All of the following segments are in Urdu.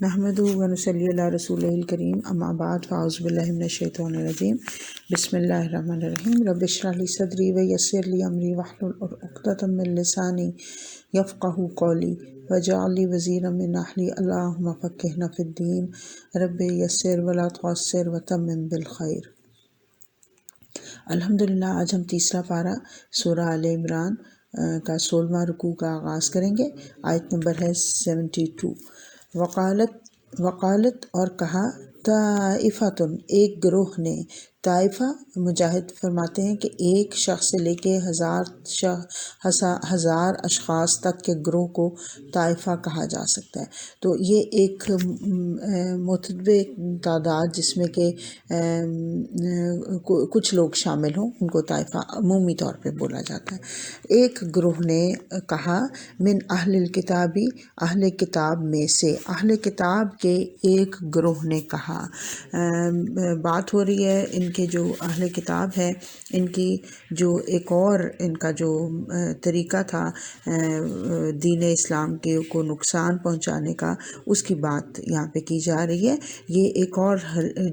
نحمدہ ونصلی علی رسولہ الکریم اما بعد فاعوذ باللہ من الشیطان الرجیم بسم اللہ الرحمن الرحیم رب اشرح لی صدری ویسر لی امری واحلل عقدۃ من لسانی یفقہوا قولی واجعل لی وزیرا من اہلی اللہم فقہنا فی الدین رب یسر ولا تعسر وتمم بالخیر۔ الحمدللہ آج ہم تیسرا پارہ سورہ آل عمران کا 16واں رکوع کا آغاز کریں گے۔ آیت نمبر ہے 72۔ وقالت اور کہا طائفتن ایک گروہ نے، طائفہ مجاہد فرماتے ہیں کہ ایک شخص سے لے کے ہزار اشخاص تک کے گروہ کو طائفہ کہا جا سکتا ہے۔ تو یہ ایک متنوع تعداد جس میں کہ کچھ لوگ شامل ہوں ان کو طائفہ عمومی طور پہ بولا جاتا ہے۔ ایک گروہ نے کہا من اہل الکتابی، اہل کتاب میں سے، اہل کتاب کے ایک گروہ نے کہا۔ بات ہو رہی ہے ان کے جو اہل کتاب ہے ان کی جو ایک اور ان کا جو طریقہ تھا دین اسلام کے کو نقصان پہنچانے کا، اس کی بات یہاں پہ کی جا رہی ہے۔ یہ ایک اور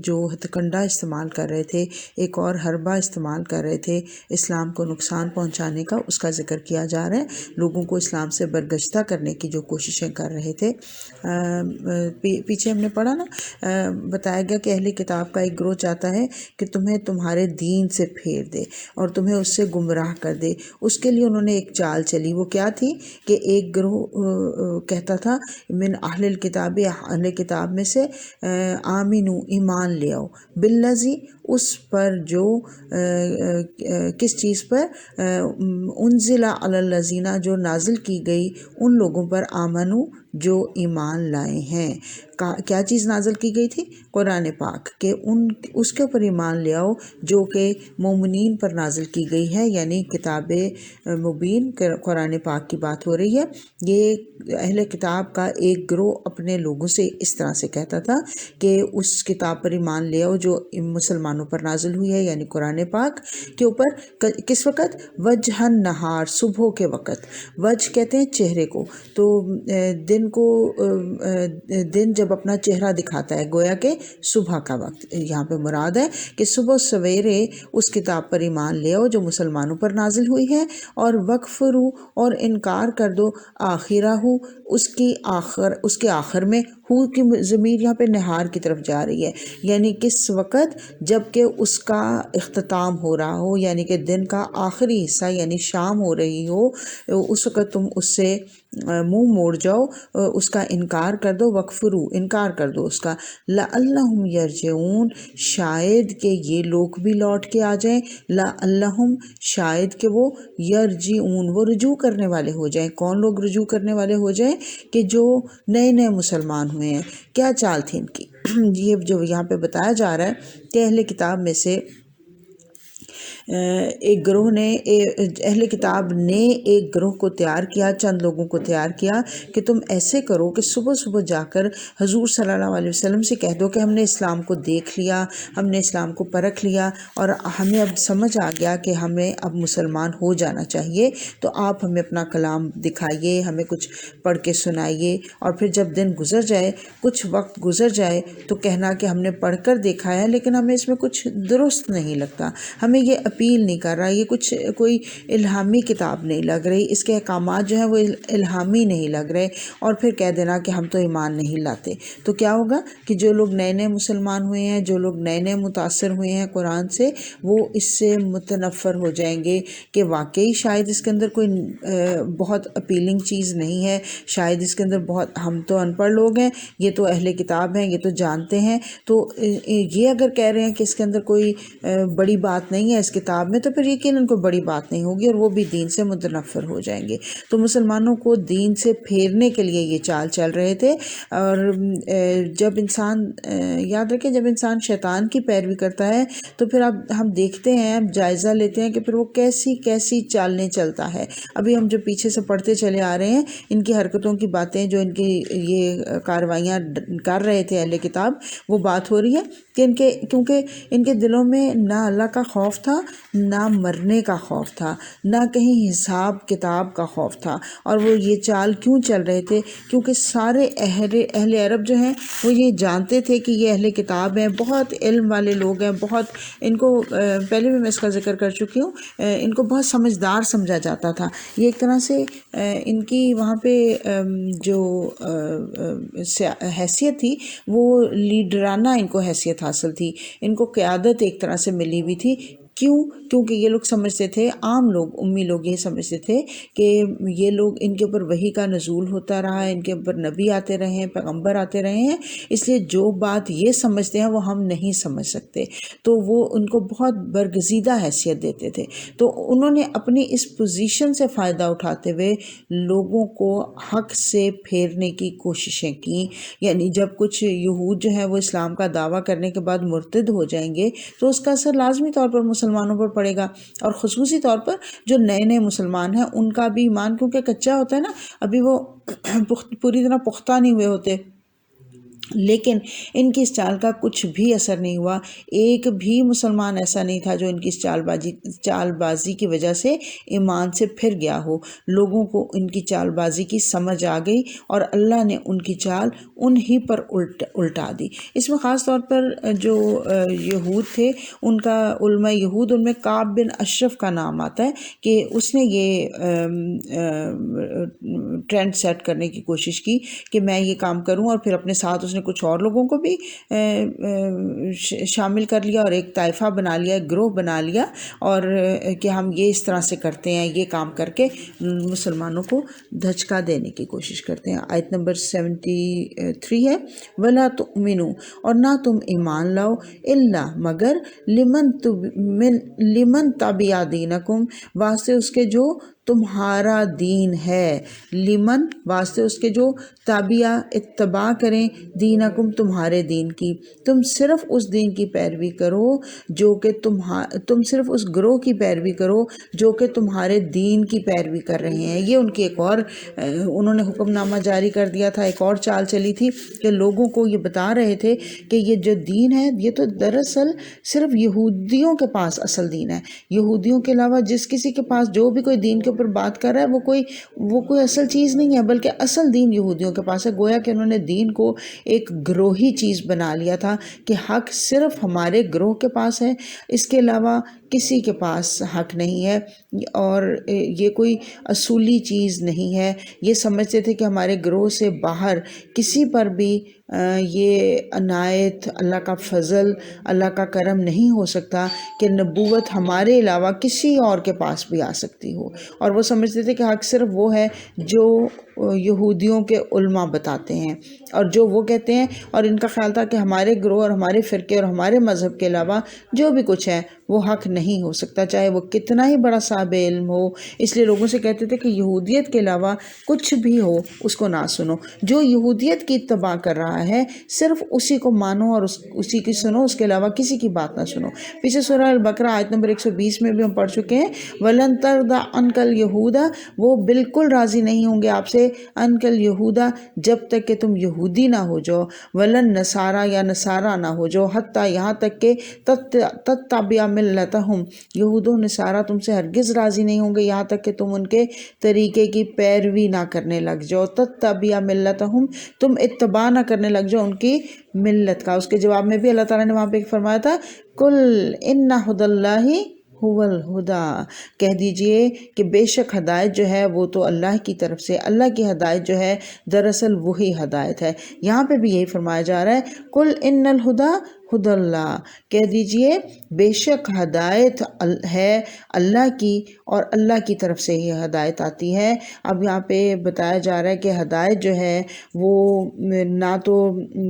جو ہتھکنڈا استعمال کر رہے تھے، ایک اور حربہ استعمال کر رہے تھے اسلام کو نقصان پہنچانے کا، اس کا ذکر کیا جا رہا ہے۔ لوگوں کو اسلام سے برگشتہ کرنے کی جو کوششیں کر رہے تھے۔ پیچھے ہم نے پڑھا نا، بتایا گیا کہ اہل کتاب کا ایک گروہ چاہتا ہے کہ تمہیں تمہارے دین سے پھیر دے اور تمہیں اس سے گمراہ کر دے۔ اس کے لیے انہوں نے ایک چال چلی، وہ کیا تھی کہ ایک گروہ کہتا تھا من اہل الکتاب، اہل کتاب میں سے، آمنو ایمان لے آؤ، بالذی اس پر جو کس چیز پر، انزل علی الذین جو نازل کی گئی ان لوگوں پر، آمنو جو ایمان لائے ہیں۔ کیا چیز نازل کی گئی تھی؟ قرآن پاک، کہ اس کے اوپر ایمان لے آؤ جو کہ مومنین پر نازل کی گئی ہے، یعنی کتاب مبین قرآن پاک کی بات ہو رہی ہے۔ یہ اہل کتاب کا ایک گروہ اپنے لوگوں سے اس طرح سے کہتا تھا کہ اس کتاب پر ایمان لے آؤ جو مسلمانوں پر نازل ہوئی ہے، یعنی قرآن پاک کے اوپر۔ کس وقت؟ وجہ نہار، صبح کے وقت۔ وجہ کہتے ہیں چہرے کو، تو دن جب اپنا چہرہ دکھاتا ہے، گویا کہ صبح کا وقت یہاں پہ مراد ہے کہ صبح سویرے اس کتاب پر ایمان لے آؤ جو مسلمانوں پر نازل ہوئی ہے، اور وکفرو اور انکار کر دو آخرہ اس کے آخر میں، ہو کی ضمیر یہاں پہ نہار کی طرف جا رہی ہے، یعنی کس وقت؟ جب کہ اس کا اختتام ہو رہا ہو، یعنی کہ دن کا آخری حصہ یعنی شام ہو رہی ہو، اس وقت تم اس سے منہ موڑ جاؤ، اس کا انکار کر دو، وکفرو انکار کر دو اس کا، لعلہم یرجعون شاید کہ یہ لوگ بھی لوٹ کے آ جائیں، لعلہم شاید کہ وہ یرجعون وہ رجوع کرنے والے ہو جائیں۔ کون لوگ رجوع کرنے والے ہو جائیں؟ کہ جو نئے نئے مسلمان ہوئے ہیں۔ کیا چال تھی ان کی؟ یہ جو یہاں پہ بتایا جا رہا ہے کہ اہل کتاب میں سے ایک گروہ نے، اہل کتاب نے ایک گروہ کو تیار کیا، چند لوگوں کو تیار کیا کہ تم ایسے کرو کہ صبح صبح جا کر حضور صلی اللہ علیہ وسلم سے کہہ دو کہ ہم نے اسلام کو دیکھ لیا، ہم نے اسلام کو پرکھ لیا اور ہمیں اب سمجھ آ گیا کہ ہمیں اب مسلمان ہو جانا چاہیے، تو آپ ہمیں اپنا کلام دکھائیے، ہمیں کچھ پڑھ کے سنائیے، اور پھر جب دن گزر جائے، کچھ وقت گزر جائے، تو کہنا کہ ہم نے پڑھ کر دیکھا ہے لیکن ہمیں اس میں کچھ درست نہیں لگتا، ہمیں یہ اپیل نہیں کر رہا، یہ کچھ کوئی الہامی کتاب نہیں لگ رہی، اس کے احکامات جو ہیں وہ الہامی نہیں لگ رہے، اور پھر کہہ دینا کہ ہم تو ایمان نہیں لاتے۔ تو کیا ہوگا کہ جو لوگ نئے نئے مسلمان ہوئے ہیں، جو لوگ نئے نئے متاثر ہوئے ہیں قرآن سے، وہ اس سے متنفر ہو جائیں گے کہ واقعی شاید اس کے اندر کوئی بہت اپیلنگ چیز نہیں ہے، شاید اس کے اندر بہت، ہم تو ان پڑھ لوگ ہیں، یہ تو اہل کتاب ہیں، یہ تو جانتے ہیں، تو یہ اگر کہہ رہے ہیں کہ اس کے اندر کوئی بڑی بات نہیں ہے اس کتاب میں، تو پھر یقیناً کوئی بڑی بات نہیں ہوگی اور وہ بھی دین سے متنفر ہو جائیں گے۔ تو مسلمانوں کو دین سے پھیرنے کے لیے یہ چال چل رہے تھے۔ اور جب انسان، یاد رکھیں، جب انسان شیطان کی پیروی کرتا ہے تو پھر اب ہم دیکھتے ہیں، ہم جائزہ لیتے ہیں کہ پھر وہ کیسی کیسی چالیں چلتا ہے۔ ابھی ہم جو پیچھے سے پڑھتے چلے آ رہے ہیں، ان کی حرکتوں کی باتیں، جو ان کی یہ کارروائیاں کر رہے تھے اہل کتاب، وہ بات ہو رہی ہے کہ کیونکہ ان کے دلوں میں نہ اللہ کا خوف تھا، نہ مرنے کا خوف تھا، نہ کہیں حساب کتاب کا خوف تھا۔ اور وہ یہ چال کیوں چل رہے تھے؟ کیونکہ سارے اہل عرب جو ہیں وہ یہ جانتے تھے کہ یہ اہل کتاب ہیں، بہت علم والے لوگ ہیں، بہت ان کو پہلے بھی میں اس کا ذکر کر چکی ہوں، ان کو بہت سمجھدار سمجھا جاتا تھا۔ یہ ایک طرح سے ان کی وہاں پہ جو حیثیت تھی وہ لیڈرانہ ان کو حیثیت حاصل تھی، ان کو قیادت ایک طرح سے ملی ہوئی تھی۔ کیوں؟ کیونکہ یہ لوگ سمجھتے تھے، عام لوگ، امی لوگ یہ سمجھتے تھے کہ یہ لوگ، ان کے اوپر وحی کا نزول ہوتا رہا ہے، ان کے اوپر نبی آتے رہے ہیں، پیغمبر آتے رہے ہیں، اس لیے جو بات یہ سمجھتے ہیں وہ ہم نہیں سمجھ سکتے، تو وہ ان کو بہت برگزیدہ حیثیت دیتے تھے۔ تو انہوں نے اپنی اس پوزیشن سے فائدہ اٹھاتے ہوئے لوگوں کو حق سے پھیرنے کی کوششیں کی۔ یعنی جب کچھ یہود جو ہیں وہ اسلام کا دعویٰ کرنے کے بعد مرتد ہو جائیں گے تو اس کا اثر لازمی طور پر مسلمانوں پر پڑے گا، اور خصوصی طور پر جو نئے نئے مسلمان ہیں ان کا بھی ایمان کیونکہ کچا ہوتا ہے نا، ابھی وہ پوری طرح پختہ نہیں ہوئے ہوتے۔ لیکن ان کی اس چال کا کچھ بھی اثر نہیں ہوا، ایک بھی مسلمان ایسا نہیں تھا جو ان کی اس چال بازی کی وجہ سے ایمان سے پھر گیا ہو۔ لوگوں کو ان کی چال بازی کی سمجھ آ گئی اور اللہ نے ان کی چال انہی پر الٹا دی۔ اس میں خاص طور پر جو یہود تھے، ان کا علماء یہود، ان میں کعب بن اشرف کا نام آتا ہے کہ اس نے یہ ٹرینڈ سیٹ کرنے کی کوشش کی کہ میں یہ کام کروں، اور پھر اپنے ساتھ اس نے کچھ اور لوگوں کو بھی شامل کر لیا اور ایک طائفہ بنا لیا، ایک گروہ بنا لیا، اور کہ ہم یہ اس طرح سے کرتے ہیں، یہ کام کر کے مسلمانوں کو دھچکا دینے کی کوشش کرتے ہیں۔ آیت نمبر 73 ہے، وَلَا تُؤْمِنُوا، اور نہ تم ایمان لاؤ، الا مگر لمن تبع دینکم، واسطے اس کے جو تمہارا دین ہے، لمن واسطے اس کے جو تابعہ اتباع کریں، دینکم تمہارے دین کی، تم صرف اس دین کی پیروی کرو جو کہ تم صرف اس گروہ کی پیروی کرو جو کہ تمہارے دین کی پیروی کر رہے ہیں۔ یہ ان کی ایک اور انہوں نے حکم نامہ جاری کر دیا تھا، ایک اور چال چلی تھی کہ لوگوں کو یہ بتا رہے تھے کہ یہ جو دین ہے یہ تو دراصل صرف یہودیوں کے پاس اصل دین ہے، یہودیوں کے علاوہ جس کسی کے پاس جو بھی کوئی دین کے اوپر بات کر رہا ہے وہ کوئی اصل چیز نہیں ہے، بلکہ اصل دین یہودیوں کے پاس ہے۔ گویا کہ انہوں نے دین کو ایک گروہی چیز بنا لیا تھا کہ حق صرف ہمارے گروہ کے پاس ہے، اس کے علاوہ کسی کے پاس حق نہیں ہے، اور یہ کوئی اصولی چیز نہیں ہے۔ یہ سمجھتے تھے کہ ہمارے گروہ سے باہر کسی پر بھی یہ عنایت، اللہ کا فضل، اللہ کا کرم نہیں ہو سکتا کہ نبوت ہمارے علاوہ کسی اور کے پاس بھی آ سکتی ہو، اور وہ سمجھتے تھے کہ حق صرف وہ ہے جو یہودیوں کے علماء بتاتے ہیں اور جو وہ کہتے ہیں، اور ان کا خیال تھا کہ ہمارے گروہ اور ہمارے فرقے اور ہمارے مذہب کے علاوہ جو بھی کچھ ہے وہ حق نہیں ہو سکتا، چاہے وہ کتنا ہی بڑا صاحب علم ہو۔ اس لیے لوگوں سے کہتے تھے کہ یہودیت کے علاوہ کچھ بھی ہو اس کو نہ سنو، جو یہودیت کی اتباع کر رہا ہے صرف اسی کو مانو اور اسی کی سنو، اس کے علاوہ کسی کی بات نہ سنو۔ پیچھے سورہ البقرہ آیت نمبر 120 میں بھی ہم پڑھ چکے ہیں، وَلَن تَرْضَ عَنْكَ الْيَهُودَ، وہ بالکل راضی نہیں ہوں گے آپ سے، عَنْكَ الْيَهُودَ، جب تک کہ تم یہودی نہ ہو جاؤ، وَلَن نَصَارَى، یا نصارہ نہ ہو جاؤ، حتیٰ یہاں تک کہ تتبع ملتہم، یہود و نصارہ تم سے ہرگز راضی نہیں ہوں گے یہاں تک کہ تم ان کے طریقے کی پیروی نہ کرنے لگ جاؤ، تتبع ملتہم، تم اتباع نہ کرنے لگ جاؤ ان کی ملت کا۔ اس کے جواب میں بھی اللہ تعالیٰ نے وہاں پہ فرمایا تھا، قُلْ إِنَّ هُدَى اللَّهِ هُوَ الْهُدَى، کہہ دیجئے کہ بے شک ہدایت جو ہے وہ تو اللہ کی طرف سے، اللہ کی ہدایت جو ہے دراصل وہی ہدایت ہے۔ یہاں پہ بھی یہی فرمایا جا رہا ہے، قُلْ إِنَّ الْهُدَى ہدى اللہ، کہہ دیجئے بے شک ہدایت ہے اللہ کی، اور اللہ کی طرف سے ہی ہدایت آتی ہے۔ اب یہاں پہ بتایا جا رہا ہے کہ ہدایت جو ہے وہ نہ تو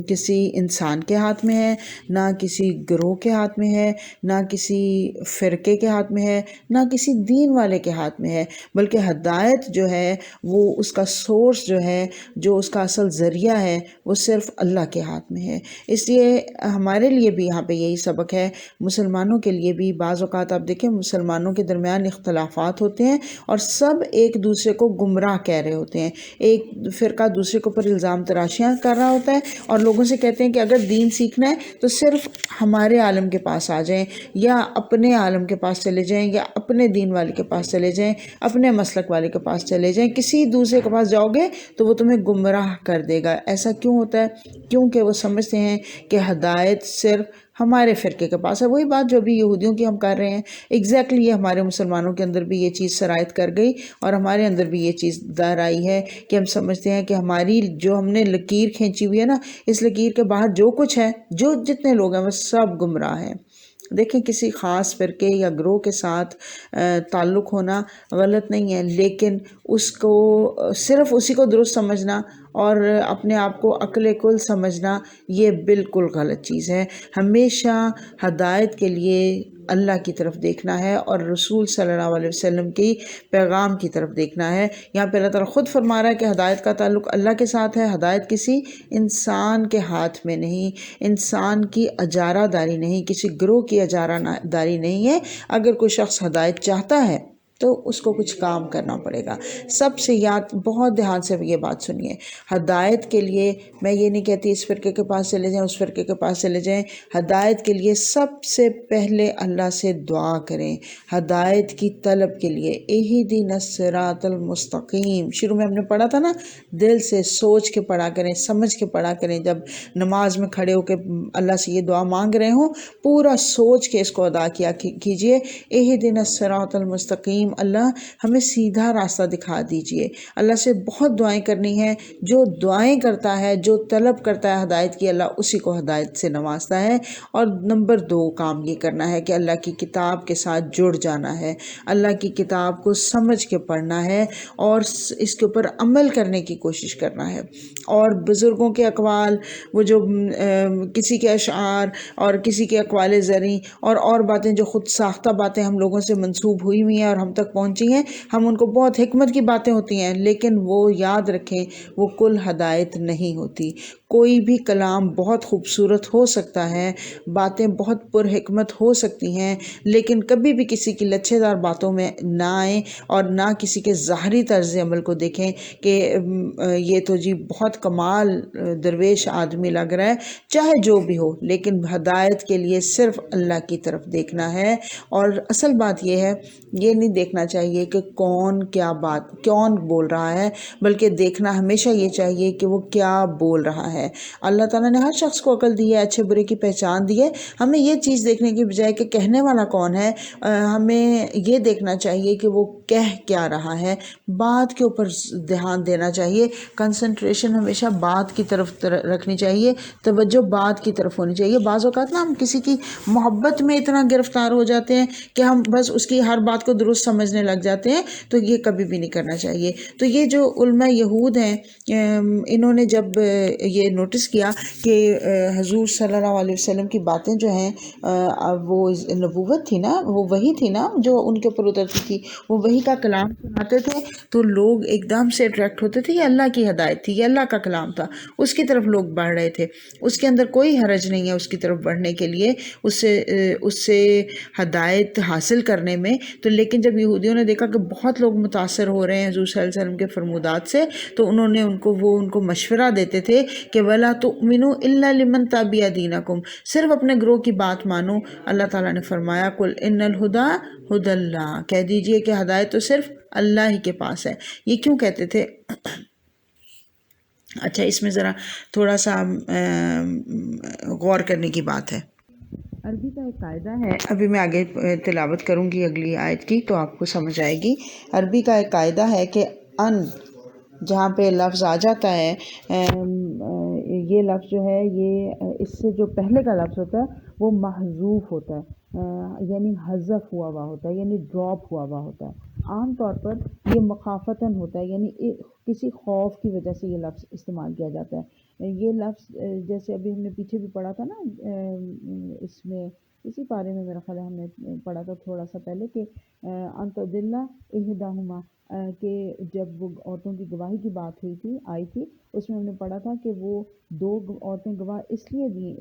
کسی انسان کے ہاتھ میں ہے، نہ کسی گروہ کے ہاتھ میں ہے، نہ کسی فرقے کے ہاتھ میں ہے، نہ کسی دین والے کے ہاتھ میں ہے، بلکہ ہدایت جو ہے وہ اس کا سورس جو ہے، جو اس کا اصل ذریعہ ہے، وہ صرف اللہ کے ہاتھ میں ہے۔ اس لیے ہمارے ہمارے لیے بھی یہاں پہ یہی سبق ہے، مسلمانوں کے لیے بھی۔ بعض اوقات آپ دیکھیں مسلمانوں کے درمیان اختلافات ہوتے ہیں اور سب ایک دوسرے کو گمراہ کہہ رہے ہوتے ہیں، ایک فرقہ دوسرے کے اوپر الزام تراشیاں کر رہا ہوتا ہے اور لوگوں سے کہتے ہیں کہ اگر دین سیکھنا ہے تو صرف ہمارے عالم کے پاس آ جائیں، یا اپنے عالم کے پاس چلے جائیں، یا اپنے دین والے کے پاس چلے جائیں، اپنے مسلک والے کے پاس چلے جائیں، کسی دوسرے کے پاس جاؤ گے تو وہ تمہیں گمراہ کر دے گا۔ ایسا کیوں ہوتا ہے؟ کیونکہ وہ سمجھتے ہیں کہ ہدایت صرف ہمارے فرقے کے پاس ہے۔ وہی بات جو ابھی یہودیوں کی ہم کر رہے ہیں، ایگزیکٹلی یہ ہمارے مسلمانوں کے اندر بھی یہ چیز سرایت کر گئی اور ہمارے اندر بھی یہ چیز دار آئی ہے کہ ہم سمجھتے ہیں کہ ہماری جو ہم نے لکیر کھینچی ہوئی ہے نا، اس لکیر کے باہر جو کچھ ہے، جو جتنے لوگ ہیں وہ سب گمراہ ہیں۔ دیکھیں کسی خاص فرقے یا گروہ کے ساتھ تعلق ہونا غلط نہیں ہے، لیکن اس کو صرف اسی کو درست سمجھنا اور اپنے آپ کو عقل کل سمجھنا یہ بالکل غلط چیز ہے۔ ہمیشہ ہدایت کے لیے اللہ کی طرف دیکھنا ہے اور رسول صلی اللہ علیہ وسلم کی پیغام کی طرف دیکھنا ہے۔ یہاں پہ اللہ تعالیٰ خود فرما رہا ہے کہ ہدایت کا تعلق اللہ کے ساتھ ہے، ہدایت کسی انسان کے ہاتھ میں نہیں، انسان کی اجارہ داری نہیں، کسی گروہ کی اجارہ داری نہیں ہے۔ اگر کوئی شخص ہدایت چاہتا ہے تو اس کو کچھ کام کرنا پڑے گا۔ سب سے بہت دھیان سے یہ بات سنیے، ہدایت کے لیے میں یہ نہیں کہتی اس فرقے کے پاس چلے جائیں، اس فرقے کے پاس چلے جائیں۔ ہدایت کے لیے سب سے پہلے اللہ سے دعا کریں، ہدایت کی طلب کے لیے۔ اہدنا الصراط المستقیم، شروع میں ہم نے پڑھا تھا نا، دل سے سوچ کے پڑھا کریں، سمجھ کے پڑھا کریں۔ جب نماز میں کھڑے ہو کے اللہ سے یہ دعا مانگ رہے ہوں، پورا سوچ کے اس کو ادا کیا کیجئے۔ اہدنا الصراط المستقیم، اللہ ہمیں سیدھا راستہ دکھا دیجئے۔ اللہ سے بہت دعائیں کرنی ہیں، جو دعائیں کرتا ہے، جو طلب کرتا ہے ہدایت کی، اللہ اسی کو ہدایت سے نوازتا ہے۔ اور نمبر 2 کام یہ کرنا ہے کہ اللہ کی کتاب کے ساتھ جڑ جانا ہے، اللہ کی کتاب کو سمجھ کے پڑھنا ہے اور اس کے اوپر عمل کرنے کی کوشش کرنا ہے۔ اور بزرگوں کے اقوال، وہ جو کسی کے اشعار اور کسی کے اقوال زرعی اور باتیں جو خود ساختہ باتیں ہم لوگوں سے منسوب ہوئی ہوئی ہیں اور ہم تک پہنچی ہیں، ہم ان کو بہت حکمت کی باتیں ہوتی ہیں، لیکن وہ یاد رکھیں وہ کل ہدایت نہیں ہوتی۔ کوئی بھی کلام بہت خوبصورت ہو سکتا ہے، باتیں بہت پر حکمت ہو سکتی ہیں، لیکن کبھی بھی کسی کی لچھے دار باتوں میں نہ آئیں اور نہ کسی کے ظاہری طرز عمل کو دیکھیں کہ یہ تو جی بہت کمال درویش آدمی لگ رہا ہے، چاہے جو بھی ہو، لیکن ہدایت کے لیے صرف اللہ کی طرف دیکھنا ہے۔ اور اصل بات یہ ہے، یہ نہیں دیکھنا چاہیے کہ کون بول رہا ہے، بلکہ دیکھنا ہمیشہ یہ چاہیے کہ وہ کیا بول رہا ہے۔ اللہ تعالیٰ نے ہر شخص کو عقل دی ہے، اچھے برے کی پہچان دی ہے۔ ہمیں یہ چیز دیکھنے کی بجائے کہ کہنے والا کون ہے، ہمیں یہ دیکھنا چاہیے کہ وہ کہہ کیا رہا ہے، بات کے اوپر دھیان دینا چاہیے۔ کنسنٹریشن ہمیشہ بات کی طرف رکھنی چاہیے، توجہ بات کی طرف ہونی چاہیے۔ بعض اوقات نا ہم کسی کی محبت میں اتنا گرفتار ہو جاتے ہیں کہ ہم بس اس کی ہر بات کو درست سمجھنے لگ جاتے ہیں، تو یہ کبھی بھی نہیں کرنا چاہیے۔ تو یہ جو علماء یہود ہیں، انہوں نے جب یہ نوٹس کیا کہ حضور صلی اللہ علیہ وسلم کی باتیں جو ہیں وہ نبوت تھی نا، وہ وحی تھی نا جو ان کے اوپر اترتی تھی، وہ وحی کا کلام سناتے تھے، تو لوگ ایک دم سے اٹریکٹ ہوتے تھے، یہ اللہ کی ہدایت تھی، یہ اللہ کا کلام تھا، اس کی طرف لوگ بڑھ رہے تھے۔ اس کے اندر کوئی حرج نہیں ہے اس کی طرف بڑھنے کے لیے، اس سے ہدایت حاصل کرنے میں۔ تو لیکن جب یہودیوں نے دیکھا کہ بہت لوگ متاثر ہو رہے ہیں حضور صلی اللہ علیہ وسلم کے فرمودات سے، تو انہوں نے ان کو مشورہ دیتے تھے کہ وَلَا تُؤْمِنُوا إِلَّا لِمَنْ تَبِعَ دِينَكُمْ، صرف اپنے گروہ کی بات مانو۔ اللہ تعالیٰ نے فرمایا قُلْ إِنَّ الْهُدَىٰ هُدَى اللَّهِ، کہہ دیجئے کہ ہدایت تو صرف اللہ ہی کے پاس ہے۔ یہ کیوں کہتے تھے؟ اچھا، اس میں ذرا تھوڑا سا غور کرنے کی بات ہے۔ عربی کا ایک قاعدہ ہے، ابھی میں آگے تلاوت کروں گی اگلی آیت کی تو آپ کو سمجھ آئے گی۔ عربی کا ایک قاعدہ ہے کہ ان جہاں پہ لفظ آ جاتا ہے، یہ لفظ جو ہے، یہ اس سے جو پہلے کا لفظ ہوتا ہے وہ محذوف ہوتا ہے، یعنی حذف ہوا ہوا ہوتا ہے، یعنی ڈراپ ہوا ہوا ہوتا ہے۔ عام طور پر یہ مخافتاً ہوتا ہے، یعنی کسی خوف کی وجہ سے یہ لفظ استعمال کیا جاتا ہے۔ یہ لفظ جیسے ابھی ہم نے پیچھے بھی پڑھا تھا نا، اس میں اسی پارے میں میرا خیال ہے ہم نے پڑھا تھا تھوڑا سا پہلے کہ ان تضل احداہما، کہ جب وہ عورتوں کی گواہی کی بات آئی تھی، اس میں ہم نے پڑھا تھا کہ وہ عورتیں گواہ اس لیے دی،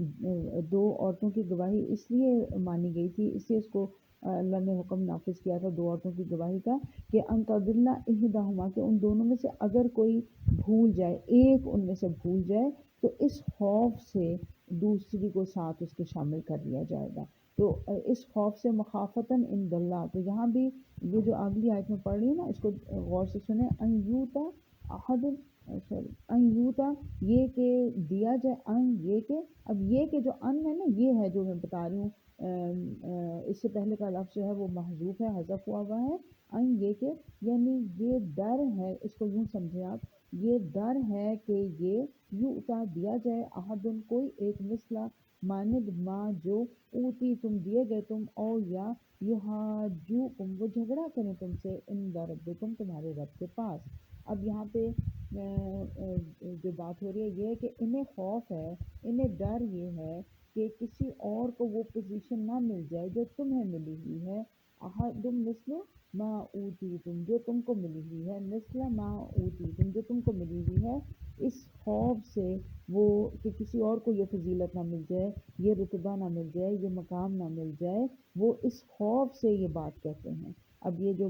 2 عورتوں کی گواہی اس لیے مانی گئی تھی، اس لیے اس کو اللہ نے حکم نافذ کیا تھا 2 عورتوں کی گواہی کا، کہ ان تضل احداہما، کہ ان دونوں میں سے اگر کوئی بھول جائے، ایک ان میں سے بھول جائے، تو اس خوف سے دوسری کو ساتھ اس کے شامل کر لیا جائے گا۔ تو اس خوف سے مخافتاً عند اللہ، تو یہاں بھی یہ جو اگلی آیت میں پڑھ رہی ہے نا، اس کو غور سے سنیں، ان یوتا احد، ان یوتا، یہ کہ دیا جائے، ان یہ کہ، اب یہ کہ جو ان ہے نا، یہ ہے جو میں بتا رہی ہوں، اس سے پہلے کا لفظ جو ہے وہ محذوف ہے، حذف ہوا ہے، ان یہ کہ، یعنی یہ ڈر ہے، اس کو یوں سمجھیں آپ، یہ ڈر ہے کہ یہ یوتا دیا جائے احد، کوئی ایک، مثلا مانند ما جو اوتی تم دیے گئے تم، او یا یحاجوکم، وہ جھگڑا کریں تم سے، عند ربکم، تمہارے رب کے پاس۔ اب یہاں پہ جو بات ہو رہی ہے یہ ہے کہ انہیں خوف ہے، انہیں ڈر یہ ہے کہ کسی اور کو وہ پوزیشن نہ مل جائے جو تمہیں ملی ہوئی ہے، احدم مثل ما اوتیتم، جو تم کو ملی ہوئی ہے، مثل ما اوتیتم، جو تم کو ملی ہوئی ہے، اس خوف سے وہ کہ کسی اور کو یہ فضیلت نہ مل جائے، یہ رتبہ نہ مل جائے، یہ مقام نہ مل جائے، وہ اس خوف سے یہ بات کہتے ہیں۔ اب یہ جو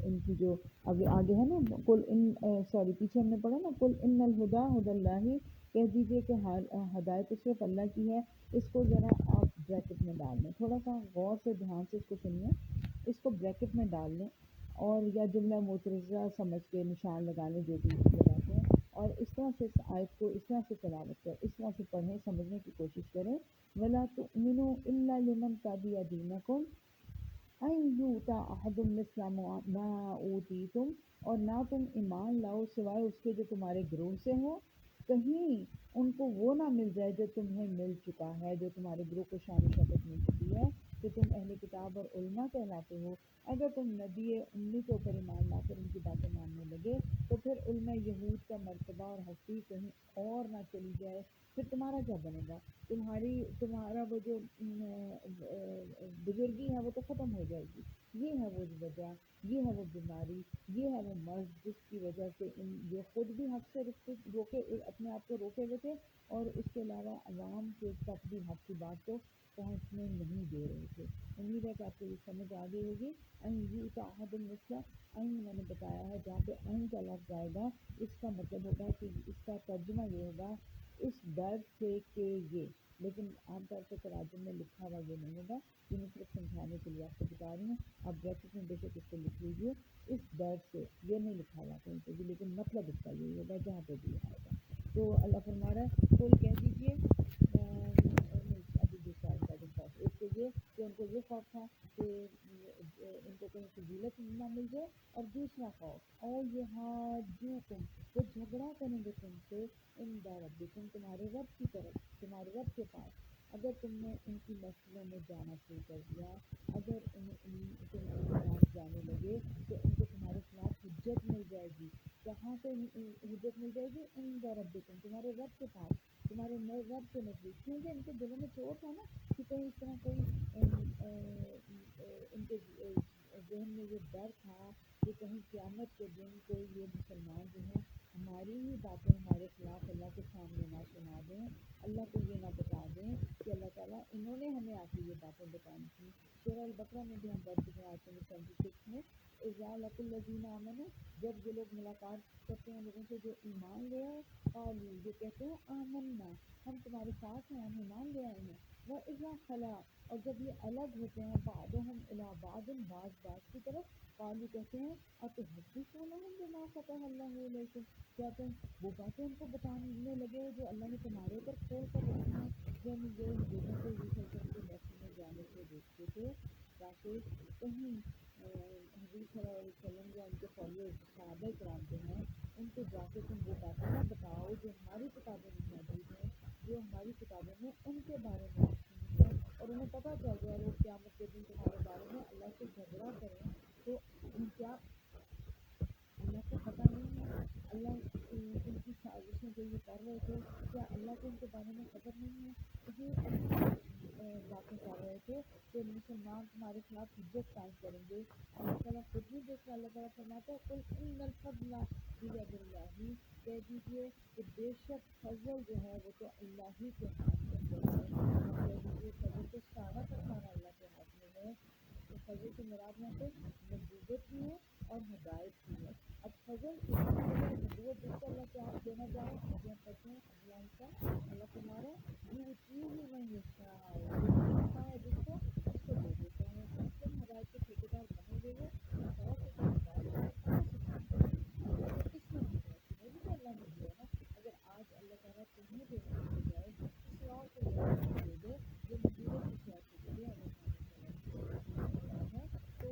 ان کی جو اب آگے ہے نا، کل ان سوری پیچھے ہم نے پڑھا نا، کل ان الہدا ہدی اللہ، کہہ دیجئے کہ ہدایت صرف اللہ کی ہے۔ اس کو ذرا آپ بریکٹ میں ڈال لیں، تھوڑا سا غور سے دھیان سے اس کو سنیے، اس کو بریکٹ میں ڈال لیں، اور یا جملہ معترضہ سمجھ کے نشان لگا لیں، جو بھی لگاتے ہیں، اور اس طرح سے اس آیت کو اس طرح سے تلاوت کریں، اس طرح سے پڑھیں، سمجھنے کی کوشش کریں۔ وَلَا تُؤْمِنُوا إِلَّا لِمَنْ تَبِعَ دِينَكُمْ ان یؤتی احد مثل ما اوتیتم، اور نہ تم ایمان لاؤ سوائے اس کے جو تمہارے گروہ سے ہو، کہیں ان کو وہ نہ مل جائے جو تمہیں مل چکا ہے، جو تمہارے گروہ کو شان و شوکت مل چکی ہے، کہ تم اہل کتاب اور علماء کہلاتے ہو۔ اگر تم نبی امی کے اوپر ایمان لا کر ان کی باتیں ماننے لگے، تو پھر علماء یہود کا مرتبہ اور ہستی کہیں اور نہ چلی جائے، پھر تمہارا کیا بنے گا؟ تمہارا وہ جو بزرگی ہے وہ تو ختم ہو جائے گی۔ یہ ہے وہ وجہ، یہ ہے وہ بیماری، یہ ہے وہ مرض جس کی وجہ سے یہ خود بھی حق سے روکے، اپنے آپ کو روکے ہوئے تھے، اور اس کے علاوہ عوام کے تک بھی حق کی بات کو پہنچنے نہیں دے رہے تھے۔ امید ہے کہ آپ کو یہ سمجھ آ گئی ہوگی۔ این یؤتی احد مثل، این میں نے بتایا ہے جہاں پہ این کا لفظ آئے گا، اس کا مطلب ہوگا کہ اس کا ترجمہ یہ ہوگا اس ڈر سے کہ یہ، لیکن عام طور سے تراجم میں لکھا ہوا یہ نہیں ہوگا، یہ میں صرف سمجھانے کے لیے آپ کو بتا رہی ہوں۔ آپ بریکٹ میں بے شک اس کو لکھ لیجیے، اس ڈر سے، یہ نہیں لکھا ہوا کہیں پہ بھی، لیکن مطلب اس کا یہی ہوگا جہاں پہ بھی آئے گا۔ تو اللہ فرما رہا ہے، کل کہہ دیجیے، ابھی دوسرا آئے گا خوف، ایک تو یہ کہ ان کو یہ خوف تھا کہ ان کو کہیں فضیلت نہ مل جائے، اور دوسرا خوف، اور یحاجوکم، وہ جھگڑا کریں گے تم سے، عند ربکم، تمہارے رب کی طرف، تمہارے رب کے پاس۔ اگر تم نے ان کی مسجدوں میں جانا شروع کر دیا، اگر تم ان کے پاس جانے لگے، تو ان کو تمہارے خلاف حجت مل جائے گی۔ کہاں سے حجت مل جائے گی؟ عند ربکم، تمہارے رب کے پاس، تمہارے رب کے نزدیک، کیونکہ ان کے دلوں میں چوٹ ہے نا، کہ کہیں اس طرح کوئی ان کے ذہن میں یہ ڈر تھا کہ کہیں قیامت کے دن کوئی یہ مسلمان جو ہیں ہماری ہی باتیں ہمارے خلاف اللہ کے سامنے نہ سنا دیں، اللہ کو یہ نہ بتا دیں کہ اللہ تعالیٰ انہوں نے ہمیں آ کے یہ باتیں بتائی تھیں۔ سورہ البقرہ میں بھی ہم پڑھ چکے ہیں، آیت نمبر 76 میں، اذا لقوا الذین آمنوا، جب یہ لوگ ملاقات کرتے ہیں لوگوں سے جو ایمان لے آئے، قالوا، یہ کہتے ہیں، آمنا، ہم تمہارے ساتھ ہیں، ہم ایمان لے آئے ہیں، وَإِذَا خَلَا، اور جب یہ الگ ہوتے ہیں، بعضهم الی بعض، بعض کی طرف، قالوا، کہتے ہیں، اتحدثونہم بما فتح اللہ علیکم، کیا تم وہ باتیں ان کو بتانے لگے ہو جو اللہ نے تمہارے اوپر کھول کر رکھی ہیں؟ یعنی وہ ان لوگوں کو حضور صلی اللہ علیہ وسلم کے مسجد میں جانے سے روکتے تھے، تاکہ کہیں حضور صلی اللہ علیہ وسلم یا ان کے فالوورز صحابہ کرام جو ہیں ان کو جا کے تم وہ باتیں نہ بتاؤ جو ہماری کتابوں میں موجود ہیں، جو ہماری کتابوں میں ان کے بارے میں لکھی ہیں، اور انہیں پتہ چل جائے وہ قیامت کے دن تمہارے بارے میں اللہ سے جھگڑا کریں، تو کیا اللہ کو پتہ نہیں ہے؟ اللہ ان کی سازشیں جو یہ کر رہے تھے، کیا اللہ کو ان کے بارے میں خبر نہیں ہے؟ یہ باتیں کر رہے تھے کہ مسلمان تمہارے خلاف حجت قائم کریں گے، اللہ تعالیٰ خود بھی دیکھ رہا، اللہ تعالیٰ فرماتا ہے قل ان الفضل بید اللہ، کہہ دیجیے کہ بے شک فضل جو ہے وہ تو اللہ ہی کے ہاتھ کے اندر ہے، اور کہہ دیجیے فضل تو سارا کا سارا اللہ کے ہاتھ میں ہے۔ تو فضل سے مراد یہاں پہ نبوت بھی ہے اور ہدایت بھی ہے۔ اب فضل اس کی جگہ نبوت جس کو اللہ تعالیٰ دینا چاہے، ابھی ہم پڑھتے ہیں اگلا حصہ، اللہ فرما رہا ہے یؤتی ہی من یشاء، وہ چاہتا ہے جس کو اس کو دے دیتا ہے۔ تم ہدایت کے ٹھیکیدار بنو گے ہو، اللہ تعالیٰ کو تم ہدایت کو کہاں سے کام کرو گے؟ اگر کس نے دیا ہے؟ تمہیں بھی تو اللہ نے دیا ہے نا۔ اگر آج اللہ تعالیٰ تمہیں دینے کے بجائے کسی اور کو یہ ہدایت دے دے جو نبوت کی صحت سے دے دے، اگر ہے تو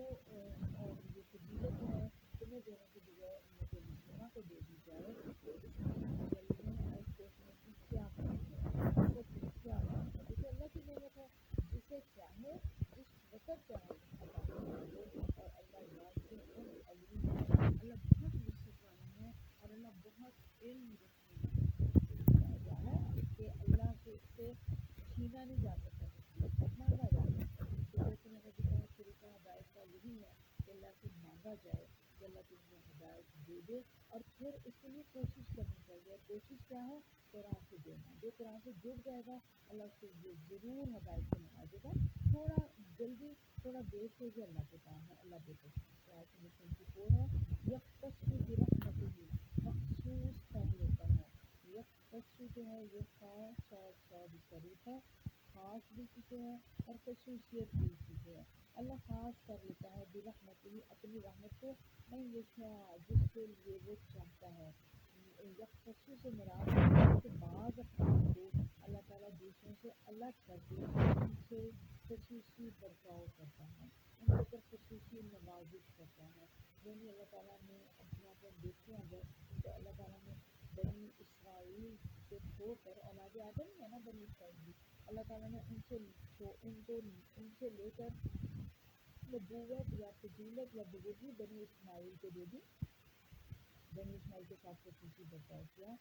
اور یہ فضیلت جو ہے تمہیں دینے کے بجائے امت مسلمہ کو دے دی جائے، تو اس میں فضل میں اور سوچنے کی کیا بات ہے، حسد کی کیا بات ہے؟ دیکھیں اللہ کی نعمت ہے، جسے چاہے جس وقت چاہے عطا فرما دے، اور اللہ واسع العلیم ہے، اللہ بہت وسعت والا ہے، اور اللہ بہت علم رکھنے والا ہے۔ کیا ہے کہ اللہ سے چھینا نہیں جا سکتا، مانگا جا سکتا ہے۔ تو جیسے میں نے بتایا طریقہ ہدایت کا یہی ہے کہ اللہ سے مانگا جائے کہ اللہ تمہیں ہدایت دے دے، اور پھر اس کے لیے کوشش کرنی چاہیے۔ اور کوشش کیا ہے؟ قرآن سے جڑنا۔ جو قرآن سے جڑ جائے گا اللہ اس کو ضرور ہدایت سے نوازے گا، تھوڑا جلدی تھوڑا دیر سے ہی اللہ کے کام ہے، اللہ دیتے ہیں۔ آیت نمبر 24 ہے یختص برحمتہ، مخصوص کر لیتا ہے۔ یختص جو ہے یہ خاص اور صاد شریف ہے، خاص بھی کسی ہے اور خصوصیت بھی کسی ہے۔ اللہ خاص کر لیتا ہے برحمتہ اپنی رحمت سے، میں یشاء جس کے لیے وہ چاہتا ہے۔ یختص سے مراد ہے کہ بعض افراد کو اللہ تعالیٰ دوسروں سے الگ کر کے ان سے خصوصی برتاؤ کرتا ہے، ان کے اوپر خصوصی نوازش کرتا ہے۔ یعنی اللہ تعالیٰ نے اب یہاں پر دیکھتے ہیں اگر تو اللہ تعالیٰ نے بنی اسرائیل سے چھوڑ کر اولاد آدم ہی ہے نا بنی اسرائیل بھی، اللہ تعالیٰ نے ان سے لے کر نبوت یا فضیلت یا بزرگی بنی اسماعیل کو دے دی، بنی اسماعیل کے ساتھ خصوصی برتاؤ کیا،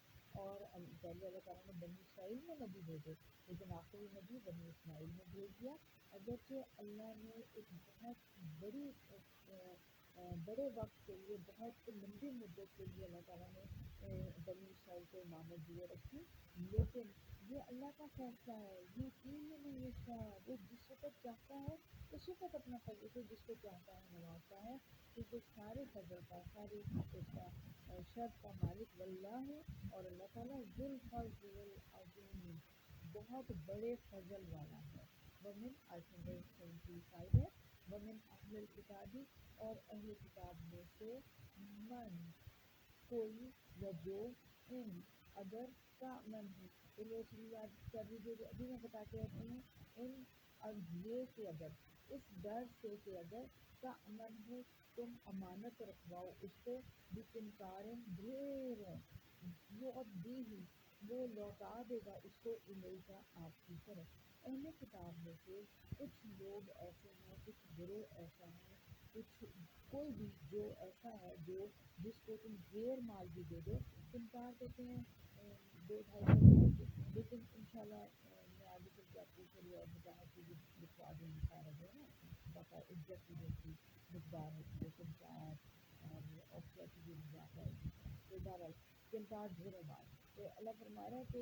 اور پہلے اللہ تعالیٰ نے بنی اسرائیل میں نبی بھیجے، لیکن آخری نبی بنی اسماعیل میں بھیج دیا۔ اگرچہ اللہ نے ایک بہت بڑے وقت کے لیے، بہت لمبی مدت کے لیے اللہ تعالیٰ نے بنی اسرائیل کو امانت دیے رکھی، لیکن یہ اللہ کا فیصلہ ہے، یؤتی من یشاء، وہ جس وقت چاہتا ہے اس وقت اپنا فضل سے جس کو چاہتا ہے نوازتا ہے، کیونکہ سارے فضل کا، ساری اس کا شرط کا مالک واللہ ہے، اور اللہ تعالیٰ ذو الفضل العظیم بہت بڑے فضل والا ہے۔ ومن آیت نمبر 75 ہے ومن اہل الکتابی، اور اہل کتاب میں سے من کوئی یا جو ان اگر کا من ہے، تو لوگ یاد کر لیجیے جو ابھی میں بتاتے رہتی ہوں، ان یہ کہ اگر اس ڈر سے کہ اگر کا امن ہے تم امانت رکھواؤ اس کو بکنکار ڈھیروں، یعدی ہی وہ لوٹا دے گا اس کو الہی کا آپ کی طرف۔ اہل کتاب میں سے کچھ لوگ ایسے ہیں، کچھ گروہ ایسا ہے، کچھ کوئی بھی جو ایسا ہے جو جس کو تم ڈھیر مال بھی دے دو، انکار کرتے ہیں 2-2.5 لیکن انشاءاللہ میں آگے چل کے آپ کو تھوڑی اور وضاحت چیزیں لکھوا دوں گی، سارا جو ہے نا باقا عزت کی جیسی مقدار ہوتی ہے کنکار اور کیا چیزیں مذاق ہے، تو بہرحال کنکار ڈھیروں مال۔ تو اللہ فرما رہا ہے کہ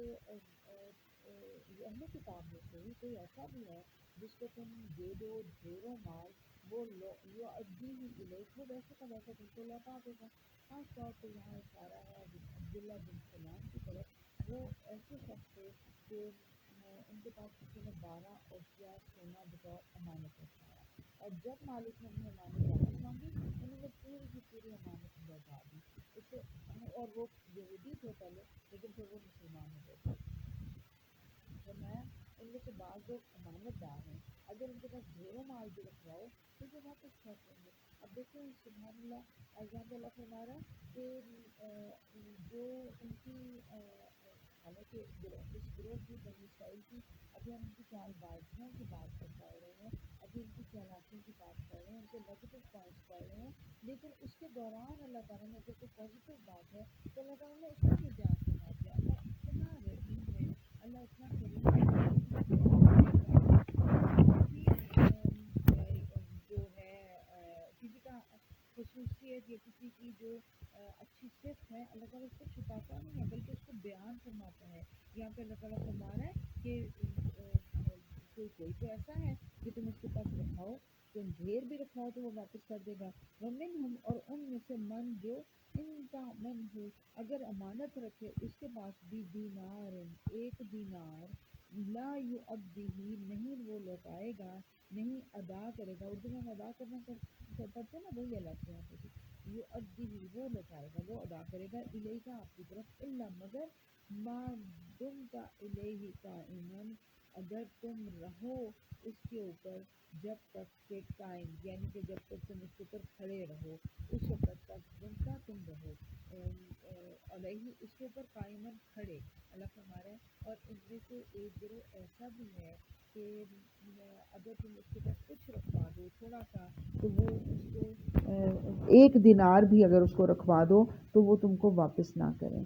اہل کتاب میں سے ہی کوئی ایسا بھی ہے جس کو تم دے دو ڈھیروں مال، وہ یعدی ہی الیک، وہ ویسے کا ویسا تم کو لوٹا دے گا۔ خاص طور پہ یہاں اشارہ ہے عبداللہ بن سلام کی طرف، وہ ایسے شخص تھے کہ ان کے پاس کسی نے 12 اوقیہ سونا بطور امانت رکھایا، اور جب مالک نے انہیں امانت واپس مانگی انہوں نے پوری کی پوری امانت لوٹا دی اسے، اور وہ یہودی تھے پہلے لیکن پھر وہ مسلمان ہو گئے تھے۔ فرمایا ان میں سے بعض لوگ امانت دار ہیں، اگر ان کے پاس ڈھیروں مال بھی رکھواؤ تو یہ واپس کھینچ لیں گے۔ اب دیکھیں سبحان اللہ، یہاں پہ اللہ فرما رہا ہے کہ جو ان کی حالانکہ اس گروہ کی بنی اسرائیل کی، ابھی ہم ان کی چال بازیوں کی بات کر پا رہے ہیں، ابھی ان کی چالاکیوں کی بات کر رہے ہیں، ان کے نیگیٹو پوائنٹس پڑھ رہے ہیں، لیکن اس کے دوران اللہ تعالیٰ نے اگر کوئی پازیٹیو بات ہے تو اللہ تعالیٰ نے اس کو بھی جان سنا دیا۔ اللہ اتنا رحیم ہے، اللہ اتنا کریم ہے، کہ کسی کی جو اچھی صفت ہے اللہ تعالیٰ اس کو چھپاتا نہیں ہے بلکہ اس کو بیان فرماتا ہے. یہاں پہ اللہ تعالیٰ فرما رہا ہے کہ کوئی تو ایسا ہے کہ تم اس کے پاس رکھاؤ، تم ڈھیر بھی رکھاؤ تو وہ واپس کر دے گا. ومنہم، اور ان میں سے من جو ان کا من ہو اگر امانت رکھے اس کے پاس بھی دینار، ایک دینار، لا یؤدیہ، نہیں وہ لوٹائے گا، نہیں ادا کرے گا. اردو میں ہم ادا کرنا پڑتے ہیں نا، وہی الگ سے یہاں پہ یؤدیہ، وہ لوٹائے گا، وہ ادا کرے گا، الیہ آپ کی طرف، الا مگر ما دمت الیہ قائما، اگر تم رہو اس کے اوپر جب تک کہ قائم، یعنی کہ جب تک تم اس کے اوپر کھڑے رہو، اس وقت تک دمتا تم رہو علیہ، اس کے اوپر قائمن، کھڑے. اللہ فرما رہا ہے اور ان میں سے ایک گروہ ایسا بھی ہے کہ اگر تم اس کے پاس کچھ رکھوا دو تھوڑا سا تو وہ اس کو ایک دینار بھی اگر اس کو رکھوا دو تو وہ تم کو واپس نہ کریں.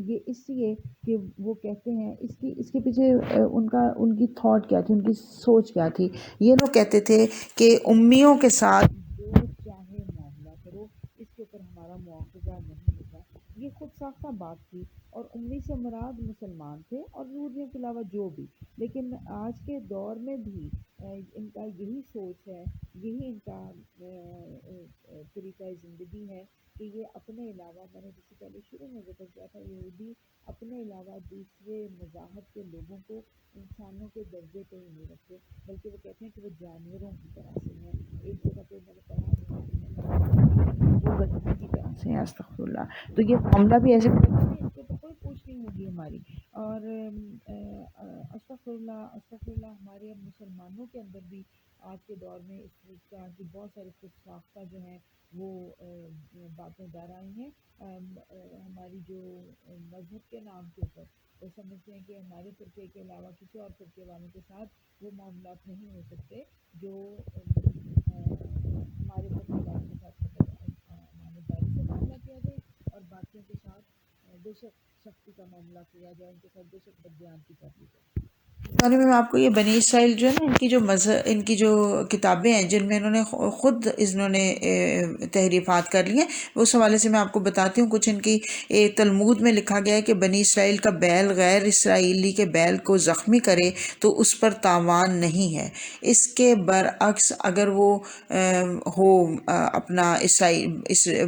یہ اس لیے کہ وہ کہتے ہیں اس کے پیچھے ان کی تھاٹ کیا تھی، ان کی سوچ کیا تھی. یہ لوگ کہتے تھے کہ امیوں کے ساتھ جو چاہے معاملہ کرو، اس کے اوپر ہمارا معاوضہ نہیں ہوگا. یہ خود ساختہ بات تھی اور امی سے مراد مسلمان تھے اور یہودیوں کے علاوہ جو بھی. لیکن آج کے دور میں بھی ان کا یہی سوچ ہے، یہی ان کا طریقہ زندگی ہے کہ یہ اپنے علاوہ، میں نے جس سے پہلے شروع میں ذکر کیا تھا، یہودی اپنے علاوہ دوسرے مذاہب کے لوگوں کو انسانوں کے درجے پہ ہی نہیں رکھتے بلکہ وہ کہتے ہیں کہ وہ جانوروں کی طرح سے ہیں. ایک جگہ پہ میں نے پڑھا وہ بچوں کی طرح سے ہیں، استغفر اللہ. تو یہ معاملہ بھی ایسے کرتے ہیں، اس کے اوپر کوئی پوچھ نہیں ہوگی ہماری. اور استغفر اللہ استغفر اللہ، ہمارے مسلمانوں کے اندر بھی آج کے دور میں اس طرح کی بہت سارے خود ساختہ جو ہیں وہ باتیں دار آئی ہیں. ہماری جو مذہب کے نام کے اوپر وہ سمجھتے ہیں کہ ہمارے فرقے کے علاوہ کسی اور فرقے والوں کے ساتھ وہ معاملات نہیں ہو سکتے جو ہمارے فرقے والوں کے ساتھ امانتداری سے معاملہ کیا جائے اور باقیوں کے ساتھ بے شک سختی کا معاملہ کیا جائے، ان کے ساتھ بے شک بددیانتی کر لی جائے. بارے میں آپ کو یہ بنی اسرائیل جو ہے نا، ان کی جو کتابیں ہیں جن میں انہوں نے تحریفات کر لی ہیں، اس حوالے سے میں آپ کو بتاتی ہوں. کچھ ان کی تلمود میں لکھا گیا ہے کہ بنی اسرائیل کا بیل غیر اسرائیلی کے بیل کو زخمی کرے تو اس پر تاوان نہیں ہے. اس کے برعکس اگر وہ ہو اپنا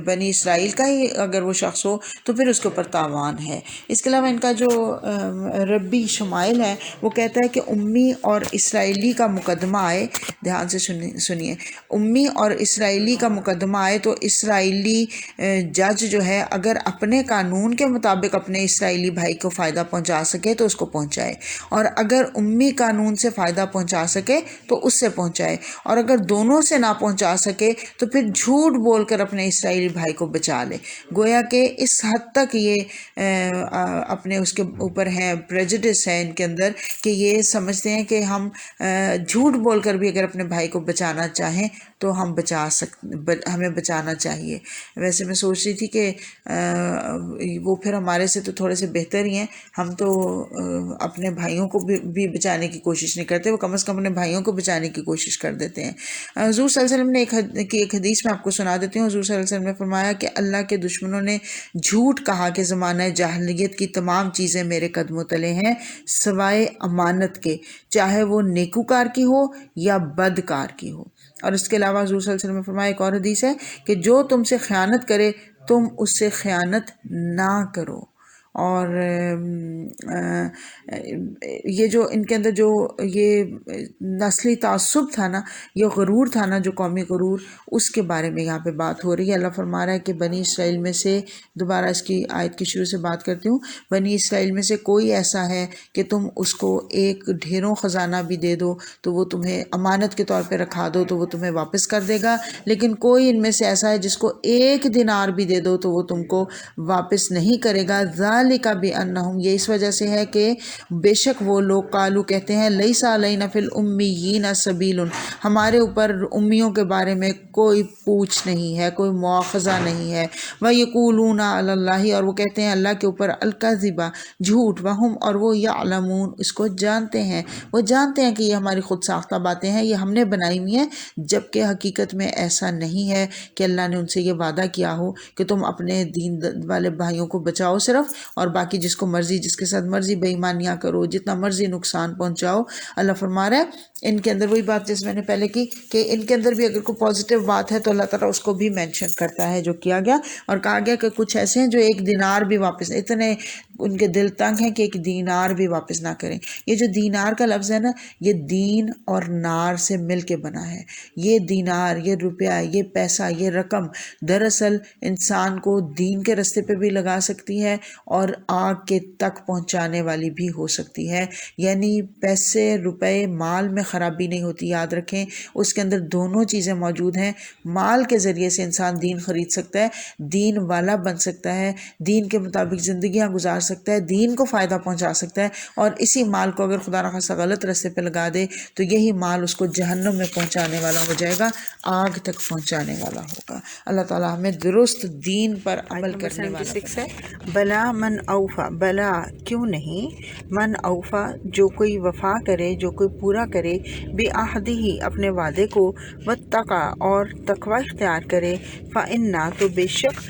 بنی اسرائیل کا ہی اگر وہ شخص ہو تو پھر اس کے اوپر تاوان ہے. اس کے علاوہ ان کا جو ربی شمائل ہے وہ کہتا ہے کہ امی اور اسرائیلی کا مقدمہ آئے، دھیان سے سنیے، امی اور اسرائیلی کا مقدمہ آئے تو اسرائیلی جج جو ہے اگر اپنے قانون کے مطابق اپنے اسرائیلی بھائی کو فائدہ پہنچا سکے تو اس کو پہنچائے، اور اگر امی قانون سے فائدہ پہنچا سکے تو اس سے پہنچائے، اور اگر دونوں سے نہ پہنچا سکے تو پھر جھوٹ بول کر اپنے اسرائیلی بھائی کو بچا لے. گویا کہ اس حد تک یہ اپنے اس کے اوپر ہے، پریجڈس ہے ان کے اندر، کہ یہ سمجھتے ہیں کہ ہم جھوٹ بول کر بھی اگر اپنے بھائی کو بچانا چاہیں تو ہم ہمیں بچانا چاہیے. ویسے میں سوچ رہی تھی کہ وہ پھر ہمارے سے تو تھوڑے سے بہتر ہی ہیں، ہم تو اپنے بھائیوں کو بھی بچانے کی کوشش نہیں کرتے، وہ کم از کم اپنے بھائیوں کو بچانے کی کوشش کر دیتے ہیں. حضور صلی اللہ علیہ وسلم نے ایک حدیث میں آپ کو سنا دیتی ہوں. حضور صلی اللہ علیہ وسلم نے فرمایا کہ اللہ کے دشمنوں نے جھوٹ کہا کہ زمانہ جاہلیت کی تمام چیزیں میرے قدموں تلے ہیں سوائے امانت کے، چاہے وہ نیکوکار کی ہو یا بدکار کی ہو. اور اس کے علاوہ حضور صلی اللہ علیہ وسلم نے فرمایا، ایک اور حدیث ہے کہ جو تم سے خیانت کرے تم اس سے خیانت نہ کرو. اور یہ جو ان کے اندر جو یہ نسلی تعصب تھا نا، یہ غرور تھا نا، جو قومی غرور، اس کے بارے میں یہاں پہ بات ہو رہی ہے. اللہ فرما رہا ہے کہ بنی اسرائیل میں سے، دوبارہ اس کی آیت کی شروع سے بات کرتی ہوں، بنی اسرائیل میں سے کوئی ایسا ہے کہ تم اس کو ایک ڈھیروں خزانہ بھی دے دو تو وہ تمہیں امانت کے طور پہ رکھا دو تو وہ تمہیں واپس کر دے گا، لیکن کوئی ان میں سے ایسا ہے جس کو ایک دینار بھی دے دو تو وہ تم کو واپس نہیں کرے گا. ذالک بأنہم، یہ اس وجہ سے ہے کہ بے شک وہ لوگ قالو کہتے ہیں لیس علینا فی الامیین سبیل، ہمارے اوپر امیوں کے بارے میں کوئی پوچھ نہیں ہے، کوئی مواخذہ نہیں ہے، وَیقولون علی اللہ، اور وہ کہتے ہیں اللہ کے اوپر الکذب، جھوٹ، وہم، اور وہ یعلمون، اس کو جانتے ہیں، وہ جانتے ہیں کہ یہ ہماری خود ساختہ باتیں ہیں، یہ ہم نے بنائی ہوئی ہیں، جبکہ حقیقت میں ایسا نہیں ہے کہ اللہ نے ان سے یہ وعدہ کیا ہو کہ تم اپنے دین والے بھائیوں کو بچاؤ صرف، اور باقی جس کو مرضی، جس کے ساتھ مرضی بے ایمانیاں کرو، جتنا مرضی نقصان پہنچاؤ۔ اللہ فرما رہا ہے ان کے اندر وہی بات جیسے میں نے پہلے کی کہ ان کے اندر بھی اگر کوئی پازیٹیو بات ہے تو اللہ تعالیٰ اس کو بھی مینشن کرتا ہے، جو کیا گیا، اور کہا گیا کہ کچھ ایسے ہیں جو ایک دینار بھی واپس، اتنے ان کے دل تنگ ہیں کہ ایک دینار بھی واپس نہ کریں۔ یہ جو دینار کا لفظ ہے نا، یہ دین اور نار سے مل کے بنا ہے۔ یہ دینار، یہ روپیہ، یہ پیسہ، یہ رقم دراصل انسان کو دین کے راستے پہ بھی لگا سکتی ہے اور آگ کے تک پہنچانے والی بھی ہو سکتی ہے۔ یعنی پیسے، روپے، مال میں خرابی نہیں ہوتی، یاد رکھیں اس کے اندر دونوں چیزیں موجود ہیں۔ مال کے ذریعے سے انسان دین خرید سکتا ہے، دین والا بن سکتا ہے، دین کے مطابق زندگیاں گزار سکتا ہے، دین کو فائدہ پہنچا سکتا ہے، اور اسی مال کو اگر خدا نخواستہ غلط راستے پہ لگا دے تو یہی مال اس کو جہنم میں پہنچانے والا ہو جائے گا، آگ تک پہنچانے والا ہوگا۔ اللہ تعالیٰ ہمیں درست دین پر عمل کرنے والا ہے۔ بلا من اوفا، بلا کیوں نہیں، من اوفا جو کوئی وفا کرے، جو کوئی پورا کرے، بعہدہ اپنے وعدے کو، واتقی اور تقوی اختیار کرے، فإنا تو بے شک،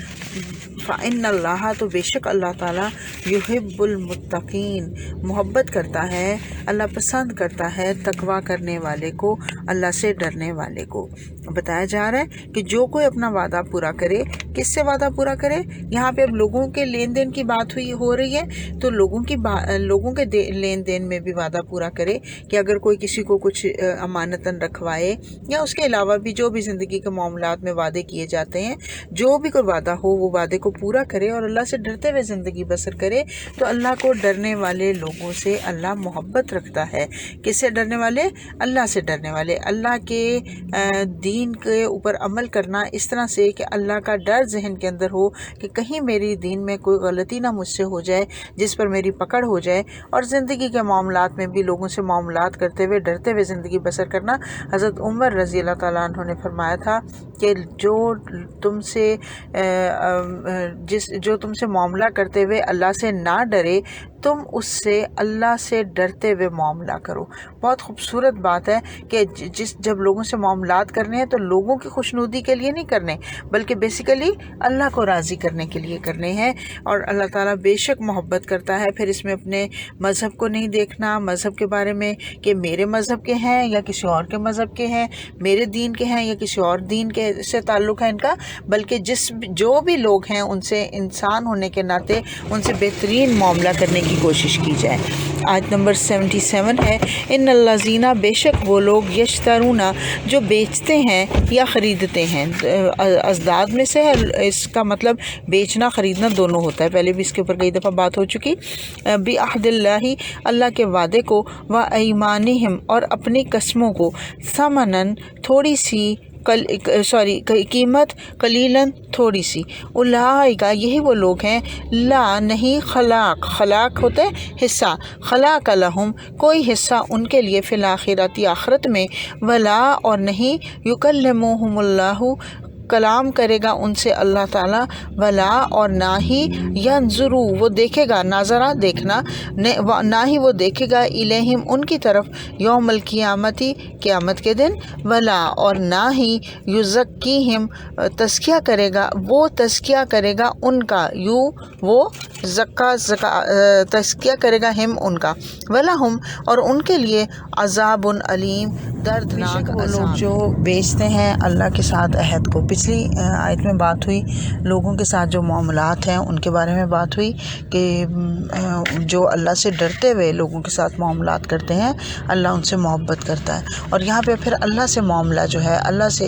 فإن اللہ تو بے شک اللہ تعالیٰ، یحب المتقین محبت کرتا ہے، اللہ پسند کرتا ہے تقوی کرنے والے کو، اللہ سے ڈرنے والے کو۔ بتایا جا رہا ہے کہ جو کوئی اپنا وعدہ پورا کرے، کس سے وعدہ پورا کرے؟ یہاں پہ اب لوگوں کے لین دین کی بات ہو رہی ہے، تو لوگوں کے لین دین میں بھی وعدہ پورا کرے کہ اگر کوئی کسی کو کچھ امانتاً رکھوائے، یا اس کے علاوہ بھی جو بھی زندگی کے معاملات میں وعدے کیے جاتے ہیں، جو بھی کوئی وعدہ ہو وہ وعدے کو پورا کرے اور اللہ سے ڈرتے ہوئے زندگی بسر کرے، تو اللہ کو ڈرنے والے لوگوں سے اللہ محبت رکھتا ہے۔ کس سے ڈرنے والے؟ اللہ سے ڈرنے والے۔ اللہ کے دین کے اوپر عمل کرنا اس طرح سے کہ اللہ کا ڈر ذہن کے اندر ہو کہ کہیں میری دین میں کوئی غلطی نہ مجھ سے ہو جائے جس پر میری پکڑ ہو جائے، اور زندگی کے معاملات میں بھی لوگوں سے معاملات کرتے ہوئے ڈرتے ہوئے زندگی بسر کرنا۔ حضرت عمر رضی اللہ تعالیٰ عنہ نے فرمایا تھا کہ جو تم سے معاملہ کرتے ہوئے اللہ سے نہ ڈرے، تم اس سے اللہ سے ڈرتے ہوئے معاملہ کرو۔ بہت خوبصورت بات ہے کہ جب لوگوں سے معاملات کرنے ہیں تو لوگوں کی خوشنودی کے لیے نہیں کرنے، بلکہ بیسیکلی اللہ کو راضی کرنے کے لیے کرنے ہیں، اور اللہ تعالیٰ بے شک محبت کرتا ہے۔ پھر اس میں اپنے مذہب کو نہیں دیکھنا، مذہب کے بارے میں کہ میرے مذہب کے ہیں یا کسی اور کے مذہب کے ہیں، میرے دین کے ہیں یا کسی اور دین کے سے تعلق ہے ان کا، بلکہ جو بھی لوگ ہیں ان سے انسان ہونے کے ناطے ان سے بہترین معاملہ کرنے کی کوشش کی جائے۔ آیت نمبر 77 ہے، ان الذین بے شک وہ لوگ، یشترون جو بیچتے ہیں یا خریدتے ہیں، ازداد میں سے ہے، اس کا مطلب بیچنا خریدنا دونوں ہوتا ہے، پہلے بھی اس کے اوپر کئی دفعہ بات ہو چکی، بعہد اللہ اللہ کے وعدے کو، و ایمانہم اور اپنی قسموں کو، ثمناً تھوڑی سی قیمت، قلیلاً تھوڑی سی، اولئک یہی وہ لوگ ہیں، لا نہیں، خلاق ہوتا ہے حصہ، خلاق لہم کوئی حصہ ان کے لیے، فی الآخرۃ آخرت میں، ولا اور نہیں، یکلمہم اللہ کلام کرے گا ان سے اللہ تعالیٰ، ولا اور نہ ہی، ینظرو وہ دیکھے گا، ناظرہ دیکھنا، نہ ہی وہ دیکھے گا، الیہم ان کی طرف، یوم القیامتی قیامت کے دن، ولا اور نہ ہی، یزکیہم تزکیہ کرے گا، وہ تزکیہ کرے گا ان کا، وہ تزکیہ کرے گا ہم ان کا، ولہم اور ان کے لیے عذاب علیم دردناک عذاب۔ وہ لوگ جو بیچتے ہیں اللہ کے ساتھ عہد کو، پچھلی آیت میں بات ہوئی لوگوں کے ساتھ جو معاملات ہیں ان کے بارے میں بات ہوئی کہ جو اللہ سے ڈرتے ہوئے لوگوں کے ساتھ معاملات کرتے ہیں اللہ ان سے محبت کرتا ہے، اور یہاں پہ پھر اللہ سے معاملہ جو ہے، اللہ سے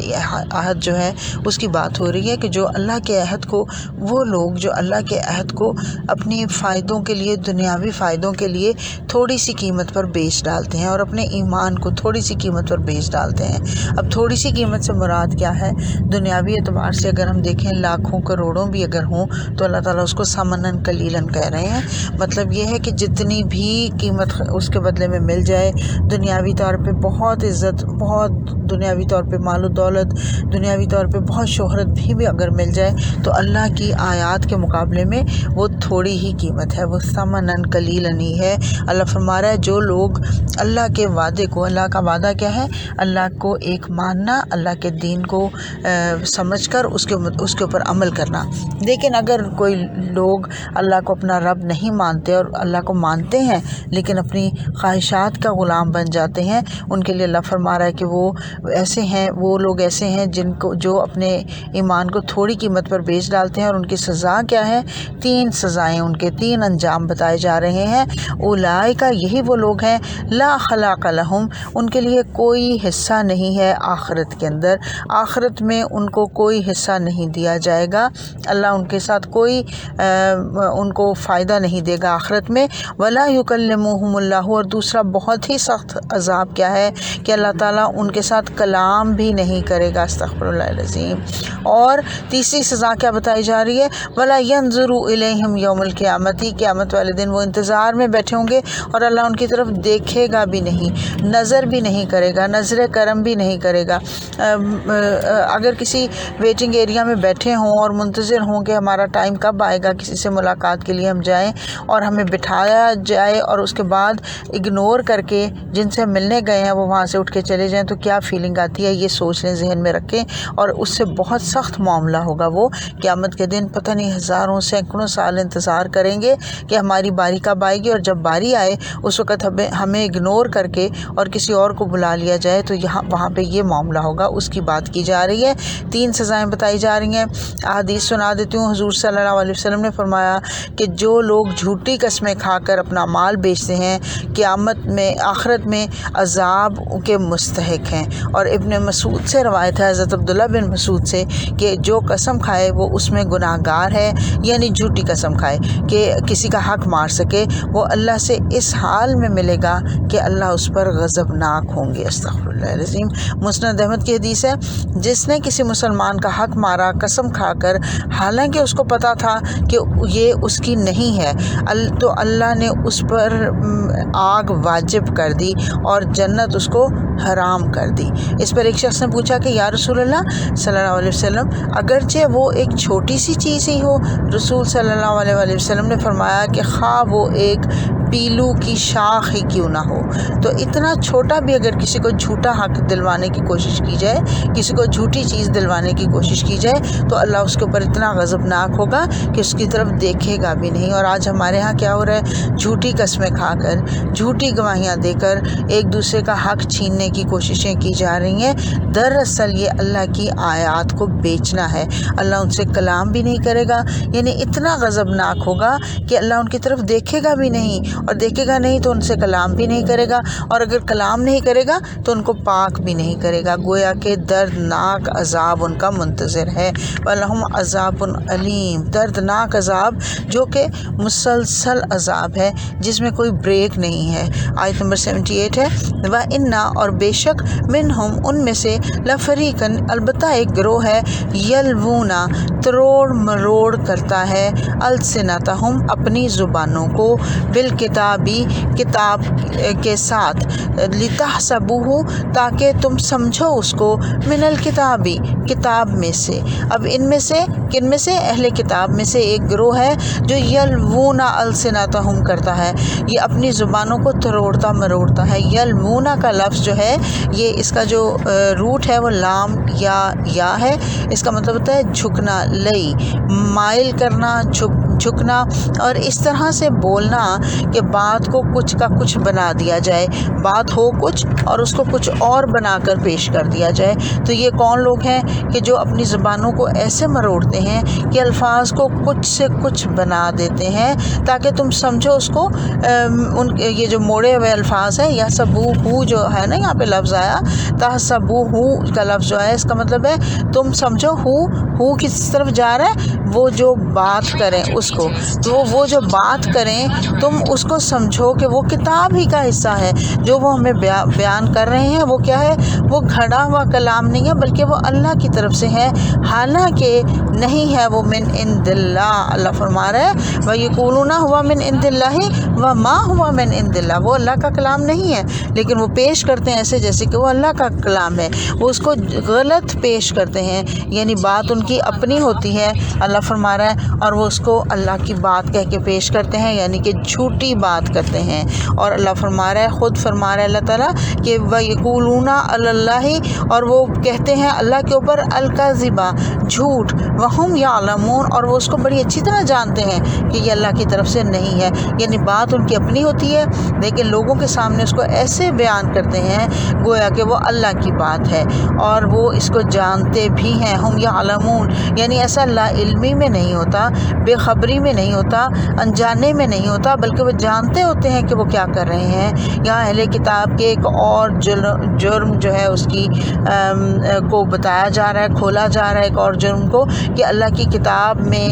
عہد جو ہے اس کی بات ہو رہی ہے کہ جو اللہ کے عہد کو، وہ لوگ جو اللہ کے عہد کو اپنی فائدوں کے لیے، دنیاوی فائدوں کے لیے تھوڑی سی قیمت پر بیچ ڈالتے ہیں، اور اپنے ایمان کو تھوڑی سی قیمت پر بیچ ڈالتے ہیں۔ اب تھوڑی سی قیمت سے مراد کیا ہے؟ دنیاوی دنیاوی اعتبار سے اگر ہم دیکھیں لاکھوں کروڑوں بھی اگر ہوں تو اللہ تعالیٰ اس کو ثمناً قلیلاً کہہ رہے ہیں. مطلب یہ ہے کہ جتنی بھی قیمت اس کے بدلے میں مل جائے، دنیاوی طور پہ بہت عزت، بہت دنیاوی طور پہ مال و دولت، دنیاوی طور پہ بہت شہرت بھی اگر مل جائے تو اللہ کی آیات کے مقابلے میں وہ تھوڑی ہی قیمت ہے، وہ ثمناً قلیلاً ہی ہے. اللہ فرما رہا ہے جو لوگ اللہ کے وعدے کو، اللہ کا وعدہ کیا ہے؟ اللہ کو ایک ماننا، اللہ کے دین کو سمجھ کر اس کے اوپر عمل کرنا. لیکن اگر کوئی لوگ اللہ کو اپنا رب نہیں مانتے اور اللہ کو مانتے ہیں لیکن اپنی خواہشات کا غلام بن جاتے ہیں، ان کے لیے اللہ فرما رہا ہے کہ وہ ایسے ہیں، وہ لوگ ایسے ہیں جو اپنے ایمان کو تھوڑی قیمت پر بیچ ڈالتے ہیں. اور ان کی سزا کیا ہے؟ 3 سزائیں، ان کے 3 انجام بتائے جا رہے ہیں. اولئک، یہی وہ لوگ ہیں، لا خلاق لہم، ان کے لیے کوئی حصہ نہیں ہے آخرت کے اندر، آخرت میں ان کو کوئی حصہ نہیں دیا جائے گا. اللہ ان کے ساتھ کوئی ان کو فائدہ نہیں دے گا آخرت میں. ولا یکلمہم اللہ، اور دوسرا بہت ہی سخت عذاب کیا ہے کہ اللہ تعالیٰ ان کے ساتھ کلام بھی نہیں کرے گا. استغفر اللہ العظیم. اور تیسری سزا کیا بتائی جا رہی ہے؟ ولا ینظر الیہم یوم القیامت، قیامت والے دن وہ انتظار میں بیٹھے ہوں گے اور اللہ ان کی طرف دیکھے گا بھی نہیں، نظر بھی نہیں کرے گا، نظر کرم بھی نہیں کرے گا. اگر کسی ویٹنگ ایریا میں بیٹھے ہوں اور منتظر ہوں کہ ہمارا ٹائم کب آئے گا کسی سے ملاقات کے لیے ہم جائیں، اور ہمیں بٹھایا جائے اور اس کے بعد اگنور کر کے جن سے ملنے گئے ہیں وہ وہاں سے اٹھ کے چلے جائیں تو کیا فیلنگ آتی ہے، یہ سوچ لیں، ذہن میں رکھیں. اور اس سے بہت سخت معاملہ ہوگا وہ قیامت کے دن. پتہ نہیں ہزاروں سینکڑوں سال انتظار کریں گے کہ ہماری باری کب آئے گی، اور جب باری آئے اس وقت ہمیں اگنور کر کے اور کسی اور کو بلا لیا جائے تو وہاں پہ یہ معاملہ ہوگا. اس کی بات کی جا رہی ہے. 3 سزائیں بتائی جا رہی ہیں. احادیث سنا دیتی ہوں. حضور صلی اللہ علیہ وسلم نے فرمایا کہ جو لوگ جھوٹی قسمیں کھا کر اپنا مال بیچتے ہیں قیامت میں، آخرت میں عذاب کے مستحق ہیں. اور ابن مسعود سے روایت ہے، حضرت عبداللہ بن مسعود سے، کہ جو قسم کھائے وہ اس میں گناہ گار ہے، یعنی جھوٹی قسم کھائے کہ کسی کا حق مار سکے، وہ اللہ سے اس حال میں ملے گا کہ اللہ اس پر غضبناک ہوں گے. استغفر اللہ العظیم. مسند احمد کی حدیث ہے، جس نے کسی مسلمان کا حق مارا قسم کھا کر حالانکہ اس کو پتا تھا کہ یہ اس کی نہیں ہے، تو اللہ نے اس پر آگ واجب کر دی اور جنت اس کو حرام کر دی. اس پر ایک شخص نے پوچھا کہ یا رسول اللہ صلی اللہ علیہ وسلم، اگرچہ وہ ایک چھوٹی سی چیز ہی ہو؟ رسول صلی اللہ علیہ وسلم نے فرمایا کہ خواہ وہ ایک پیلو کی شاخ ہی کیوں نہ ہو. تو اتنا چھوٹا بھی اگر کسی کو جھوٹا حق دلوانے کی کوشش کی جائے، کسی کو جھوٹی چیز دلوانے کی کوشش کی جائے تو اللہ اس کے اوپر اتنا غضبناک ہوگا کہ اس کی طرف دیکھے گا بھی نہیں. اور آج ہمارے ہاں کیا ہو رہا ہے؟ جھوٹی قسمیں کھا کر، جھوٹی گواہیاں دے کر ایک دوسرے کا حق چھیننے کی کوششیں کی جا رہی ہیں. دراصل یہ اللہ کی آیات کو بیچنا ہے. اللہ ان سے کلام بھی نہیں کرے گا، یعنی اتنا غضبناک ہوگا کہ اللہ ان کی طرف دیکھے گا بھی نہیں، اور دیکھے گا نہیں تو ان سے کلام بھی نہیں کرے گا، اور اگر کلام نہیں کرے گا تو ان کو پاک بھی نہیں کرے گا. گویا کہ دردناک عذاب ان کا منتظر ہے. وَلَهُمْ عَذَابٌ عَلِيمٌ، دردناک عذاب جو کہ مسلسل عذاب ہے جس میں کوئی بریک نہیں ہے. آیت نمبر 78 ہے، وَإِنَّا، اور بے شک، مِنْهُمْ، ان میں سے، لَفَرِيقًا، البتہ ایک گروہ ہے، یلوونا، تروڑ مروڑ کرتا ہے، السنتہم، اپنی زبانوں کو، بالکتابی، کتاب کے ساتھ، لتحسبوہ، تاکہ تم سمجھو اس کو، من الکتابی، کتاب میں سے. اب ان میں سے کن میں سے؟ اہل کتاب میں سے ایک گروہ ہے جو یلوونا السنتہم کرتا ہے، یہ اپنی زبانوں کو تروڑتا مروڑتا ہے. یلوونا کا لفظ جو ہے، یہ اس کا جو روٹ ہے وہ لام یا ہے. اس کا مطلب ہوتا ہے جھکنا، لئی، مائل کرنا، جھکنا، اور اس طرح سے بولنا کہ بات کو کچھ کا کچھ بنا دیا جائے، بات ہو کچھ اور اس کو کچھ اور بنا کر پیش کر دیا جائے. تو یہ کون لوگ ہیں کہ جو اپنی زبانوں کو ایسے مروڑتے ہیں کہ الفاظ کو کچھ سے کچھ بنا دیتے ہیں تاکہ تم سمجھو اس کو. یہ جو موڑے ہوئے الفاظ ہیں، یا سبوہ جو ہے نا، یہاں پہ لفظ آیا تحسبوہ کا لفظ جو ہے، اس کا مطلب ہے تم سمجھو ہو کس طرف جا رہا ہے، وہ جو بات کریں اس کو، تو وہ جو بات کریں تم اس کو سمجھو کہ وہ کتاب ہی کا حصہ ہے، جو وہ ہمیں بیان کر رہے ہیں وہ کیا ہے، وہ گھڑا ہوا کلام نہیں ہے بلکہ وہ اللہ کی طرف سے ہے، حالانکہ نہیں ہے وہ من عند اللہ۔ اللہ فرما رہا ہے وَيَقُولُونَ هُوَ مِنْ عِنْدِ اللَّهِ وَمَا هُوَ مِنْ عِنْدِ اللَّهِ، وہ اللہ کا کلام نہیں ہے لیکن وہ پیش کرتے ہیں ایسے جیسے کہ وہ اللہ کا کلام ہے، وہ اس کو غلط پیش کرتے ہیں، یعنی بات ان کی اپنی ہوتی ہے، اللہ فرما رہا ہے، اور وہ اس کو اللہ کی بات کہہ کے پیش کرتے ہیں، یعنی کہ جھوٹی بات کرتے ہیں۔ اور اللہ فرما رہا ہے، خود فرما رہا ہے اللہ تعالیٰ کہ وَيَقُولُونَ عَلَى اللَّهِ، اور وہ کہتے ہیں اللہ کے اوپر الکذبہ، جھوٹ، وَهُمْ يَعْلَمُونَ، اور وہ اس کو بڑی اچھی طرح جانتے ہیں کہ یہ اللہ کی طرف سے نہیں ہے، یعنی بات ان کی اپنی ہوتی ہے لیکن لوگوں کے سامنے اس کو ایسے بیان کرتے ہیں گویا کہ وہ اللہ کی بات ہے، اور وہ اس کو جانتے بھی ہیں۔ ہم یعلمون، یعنی ایسا لا علمی میں نہیں ہوتا، بے خبری میں نہیں ہوتا، انجانے میں نہیں ہوتا، بلکہ وہ جانتے ہوتے ہیں کہ وہ کیا کر رہے ہیں۔ یہاں اہل کتاب کے ایک اور جرم جو ہے اس کی کو بتایا جا رہا ہے، کھولا جا رہا ہے ایک اور جرم کو، کہ اللہ کی کتاب میں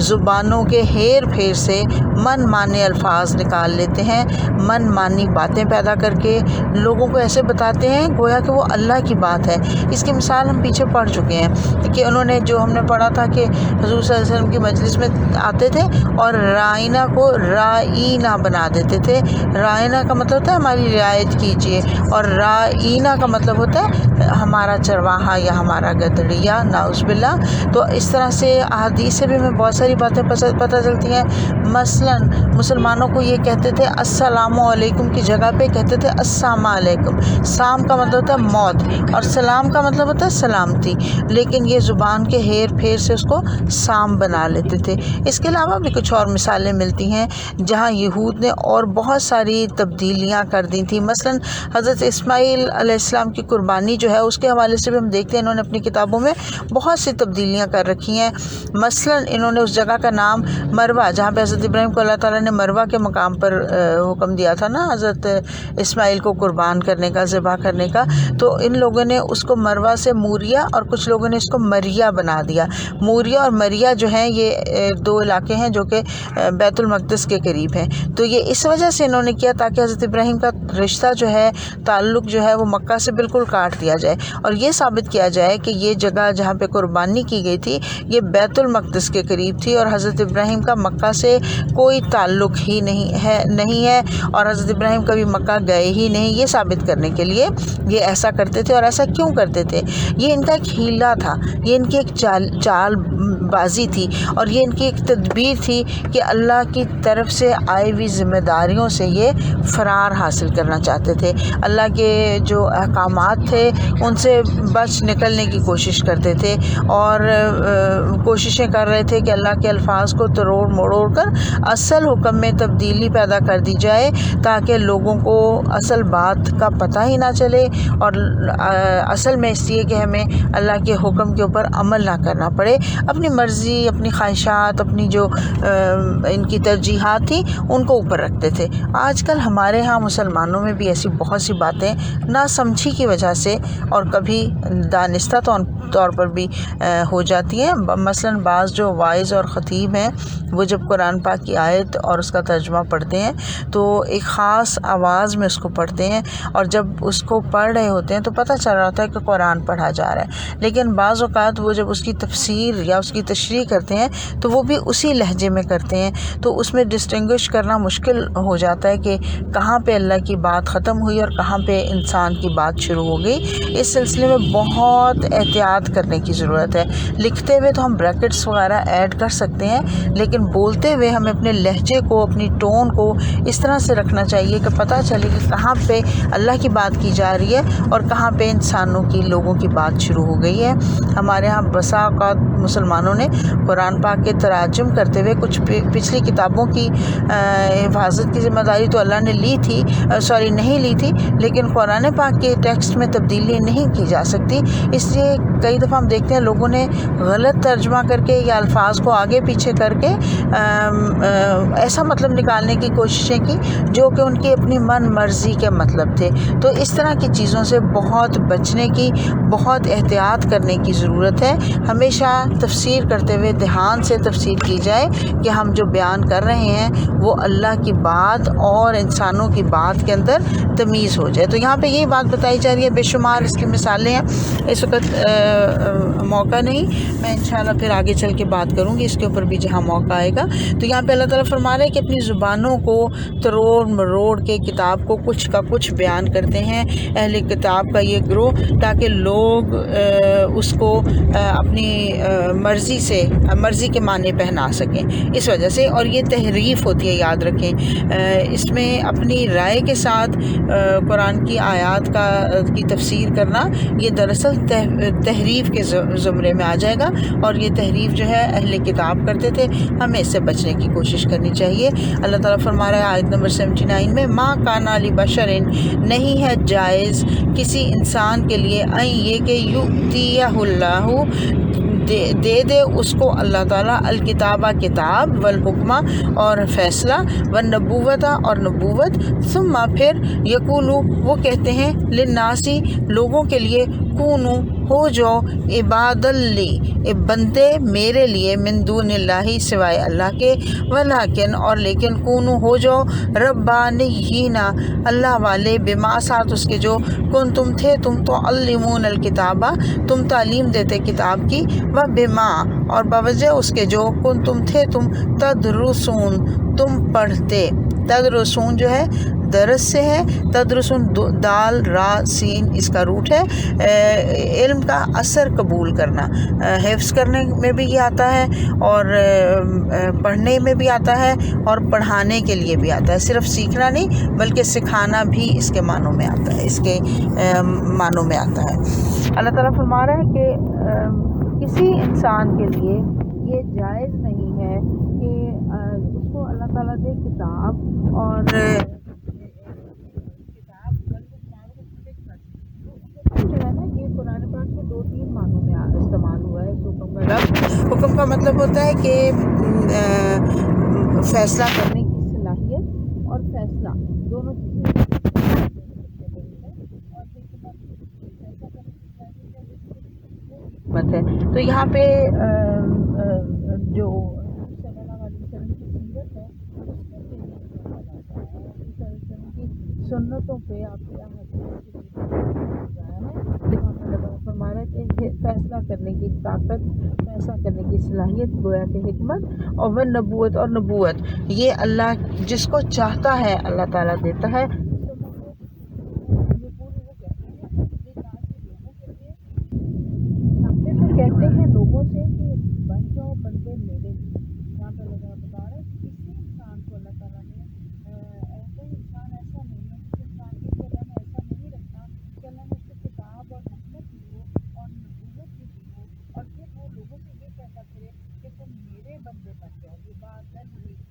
زبانوں کے ہیر پھیر سے من مانے الفاظ نکال لیتے ہیں، من مانی باتیں پیدا کر کے لوگوں کو ایسے بتاتے ہیں گویا کہ وہ اللہ کی بات ہے۔ اس کی مثال ہم پیچھے پڑھ چکے ہیں کہ انہوں نے جو ہم نے پڑھا تھا کہ حضور صلی اللہ علیہ وسلم کی مجلس میں آتے تھے اور رائنا کو رائینہ بنا دیتے تھے۔ رائنا کا مطلب ہوتا ہے ہماری رعایت کیجیے، اور رائینہ کا مطلب ہوتا ہے ہمارا چرواہا یا ہمارا گدڑیا، نعوذ باللہ۔ تو اس طرح سے احادیث سے بھی ہمیں بہت ساری باتیں پتہ چلتی ہیں۔ مثلا مسلمانوں کو یہ کہتے تھے السلام علیکم کی جگہ پہ کہتے تھے السلام علیکم۔ سام کا مطلب ہوتا ہے موت اور سلام کا مطلب ہوتا ہے سلامتی، لیکن یہ زبان کے ہیر پھیر سے اس کو سام بنا لیتے تھے۔ اس کے علاوہ بھی کچھ اور مثالیں ملتی ہیں جہاں یہود نے اور بہت ساری تبدیلیاں کر دی تھیں۔ مثلا حضرت اسماعیل علیہ السلام کی قربانی جو ہے اس کے حوالے سے بھی ہم دیکھتے ہیں انہوں نے اپنی کتابوں میں بہت سی تبدیلیاں کر رکھی ہیں۔ مثلا انہوں نے اس جگہ کا نام مروہ، جہاں پہ حضرت ابراہیم کو اللہ تعالیٰ نے مروہ کے مقام پر حکم دیا تھا نا حضرت اسماعیل کو قربان کرنے کا، ذبح کرنے کا، تو ان لوگوں نے اس کو مروہ سے موریا اور کچھ لوگوں نے اس کو مریا بنا دیا۔ موریا اور مریا جو ہیں یہ دو علاقے ہیں جو کہ بیت المقدس کے قریب ہیں، تو یہ اس وجہ سے انہوں نے کیا تاکہ حضرت ابراہیم کا رشتہ جو ہے، تعلق جو ہے وہ مکہ سے بالکل کاٹ دیا جائے اور یہ ثابت کیا جائے کہ یہ جگہ جہاں پہ قربانی کی گئی تھی یہ بیت المقدس کے قریب تھی اور حضرت ابراہیم کا مکہ سے کوئی تعلق ہی نہیں ہے اور حضرت ابراہیم کبھی مکہ گئے ہی نہیں۔ یہ ثابت کرنے کے لیے یہ ایسا کرتے تھے، اور ایسا کیوں کرتے تھے؟ یہ ان کا ایک ہیلا تھا، یہ ان کی ایک چال بازی تھی، اور یہ ان کی ایک تدبیر تھی کہ اللہ کی طرف سے آئی ہوئی ذمہ داریوں سے یہ فرار حاصل کرنا چاہتے تھے، اللہ کے جو احکامات تھے ان سے بچ نکلنے کی کوشش کرتے تھے، اور کوششیں کر رہے تھے کہ اللہ کے الفاظ کو توڑ مڑوڑ کر اصل حکم میں تبدیلی پیدا کر دی جائے تاکہ لوگوں کو اصل بات کا پتہ ہی نہ چلے، اور اصل میں اس لیے کہ ہمیں اللہ کے حکم کے اوپر عمل نہ کرنا پڑے، اپنی مرضی، اپنی خواہشات، اپنی جو ان کی ترجیحات تھیں ان کو اوپر رکھتے تھے۔ آج کل ہمارے ہاں مسلمانوں میں بھی ایسی بہت سی باتیں ناسمجھی کی وجہ سے اور کبھی دانستہ طور پر بھی ہو جاتی ہیں۔ مثلا بعض جو وائز اور خطیب ہیں وہ جب قرآن پاک کی آیت اور اس کا ترجمہ پڑھتے ہیں تو ایک خاص آواز میں اس کو پڑھتے ہیں، اور جب اس کو پڑھ رہے ہوتے ہیں تو پتہ چل رہا ہوتا ہے کہ قرآن پڑھا جا رہا ہے، لیکن بعض اوقات وہ جب اس کی تفسیر یا اس کی تشریح کرتے ہیں تو وہ بھی اسی لہجے میں کرتے ہیں، تو اس میں ڈسٹنگوش کرنا مشکل ہو جاتا ہے کہ کہاں پہ اللہ کی بات ختم ہوئی اور کہاں پہ انسان کی بات شروع ہو گئی۔ اس سلسلے میں بہت احتیاط کرنے کی ضرورت ہے۔ لکھتے ہوئے تو ہم بریکٹس وغیرہ ایڈ کر سکتے ہیں، لیکن بولتے ہوئے ہمیں اپنے لہجے کو، اپنی ٹون کو اس طرح سے رکھنا چاہیے کہ پتہ چلے کہ کہاں پہ اللہ کی بات کی جا رہی ہے اور کہاں پہ انسانوں کی، لوگوں کی بات شروع ہو گئی ہے۔ ہمارے ہاں بسا اوقات مسلمانوں نے قرآن پاک کے تراجم کرتے ہوئے کچھ پچھلی کتابوں کی حفاظت کی ذمہ داری تو اللہ نے نہیں لی تھی، لیکن قرآن پاک کے ٹیکسٹ میں تبدیلی نہیں کی جا سکتی، اس لیے کئی دفعہ ہم دیکھتے ہیں لوگوں نے غلط ترجمہ کر کے یا الفاظ کو آگے پیچھے کر کے ایسا مطلب نکالنے کی کوششیں کی جو کہ ان کی اپنی من مرضی کے مطلب تھے۔ تو اس طرح کی چیزوں سے بہت بچنے کی، بہت احتیاط کرنے کی ضرورت ہے۔ ہمیشہ تفسیر کرتے ہوئے دھیان سے تفسیر کی جائے کہ ہم جو بیان کر رہے ہیں وہ اللہ کی بات اور انسانوں کی بات کے اندر تمیز ہو جائے۔ تو یہاں پہ یہی بات بتائی جا رہی ہے، بے شمار اس کی مثالیں ہیں۔ اس وقت موقع نہیں، میں انشاءاللہ پھر آگے چل کے بات کروں گی اس کے اوپر بھی جہاں موقع آئے گا۔ تو یہاں پہ اللہ تعالیٰ فرما رہے ہیں کہ اپنی زبانوں کو تروڑ مروڑ کے کتاب کو کچھ کا کچھ بیان کرتے ہیں اہل کتاب کا یہ گروہ، تاکہ لوگ اس کو اپنی مرضی کے معنی پہنا سکیں، اس وجہ سے۔ اور یہ تحریف ہوتی ہے، یاد رکھیں، اس میں اپنی رائے کے ساتھ قرآن کی آیات کی تفسیر کرنا یہ دراصل تحریف کے زمرے میں آ جائے گا، اور یہ تحریف جو ہے اہل کتاب کرتے تھے، ہمیں اس سے بچنے کی کوشش کرنی چاہیے۔ اللہ تعالیٰ فرما رہا ہے آیت نمبر 79 میں، ما کانا لبشر، نہیں ہے جائز کسی انسان کے لیے، این یہ کہ یؤتیہ اللہ، دے دے اس کو اللہ تعالیٰ، الکتابہ کتاب، والحکمہ اور فیصلہ، والنبوۃ اور نبوت، ثم پھر یقولو وہ کہتے ہیں، للناسی لوگوں کے لیے، کونو ہو جاؤ، عباد لی بندے میرے لیے، من دون اللہ سوائے اللہ کے، ولیکن اور لیکن، کونو ہو جاؤ، ربانیین اللہ والے، بما ساتھ اس کے جو، کن تم تھے تم تو علمون الکتابہ تم تعلیم دیتے کتاب کی، و بما اور بوجہ اس کے جو، کن تم تھے تم تدرسون تم پڑھتے۔ تدرسون جو ہے درس سے ہے، تدرسون دال را سین اس کا روٹ ہے، علم کا اثر قبول کرنا، حفظ کرنے میں بھی یہ آتا ہے، اور پڑھنے میں بھی آتا ہے، اور پڑھانے کے لیے بھی آتا ہے، صرف سیکھنا نہیں بلکہ سکھانا بھی اس کے معنوں میں آتا ہے، اس کے معنوں میں آتا ہے۔ اللہ تعالیٰ فرما رہا ہے کہ کسی انسان کے لیے یہ جائز نہیں ہے کہ اس کو اللہ تعالیٰ دے کتاب اور جو ہے نا، یہ قرآن پاک میں 2-3 معنوں میں استعمال ہوا ہے اس حکم کا لفظ۔ حکم کا مطلب ہوتا ہے کہ فیصلہ کرنے کی صلاحیت، اور فیصلہ دونوں چیزیں حکمت ہے۔ تو یہاں پہ جو صلی اللہ علیہ وسلم کی سیرت ہے، سنتوں پہ آپ کے فرما رہا ہے کہ فیصلہ کرنے کی طاقت، فیصلہ کرنے کی صلاحیت، گویا کہ حکمت، اور وہ نبوت اور نبوت یہ اللہ جس کو چاہتا ہے اللہ تعالیٰ دیتا ہے۔ کہتے ہیں لوگوں سے کہ بن جاؤ بندے میرے لیے۔ یہاں پہ اللہ بتا رہا ہے کہ کسی انسان کو اللہ تعالیٰ نے، کوئی انسان ایسا نہیں ہے، کسی انسان کے لیے اللہ نے ایسا نہیں رکھا کہ اللہ نے اس کو کتاب اور حکمت دی ہو اور نبوت بھی دی ہو، اور پھر وہ لوگوں سے یہ کہتا پھرے کہ تم میرے بندے بن جاؤ۔ یہ بات ہے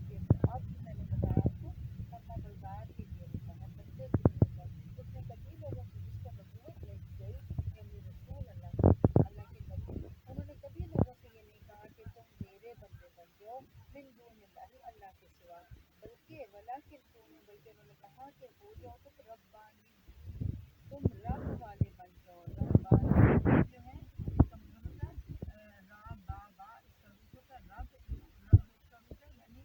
کے بعد میں نے بتایا آپ کو، فرما بردار کے لیے ہوتا ہے، بندے کے لیے ہوتا ہے۔ اس نے کبھی لوگوں کو جس کو نبوت دی گئی، یعنی رسول اللہ کے نبی، انہوں نے کبھی لوگوں سے یہ نہیں کہا کہ تم میرے بندے بن جاؤ، من دون اللہ اللہ کے سوا، بلکہ بلکہ انہوں نے کہا کہ ہو جاؤ تم ربانی، تم رب والے بن جاؤ۔ ربانی جو ہے اس کا مطلب ہوتا ہے را با با، اس کا روٹ ہوتا ہے رب، اس کا روٹ ہے یعنی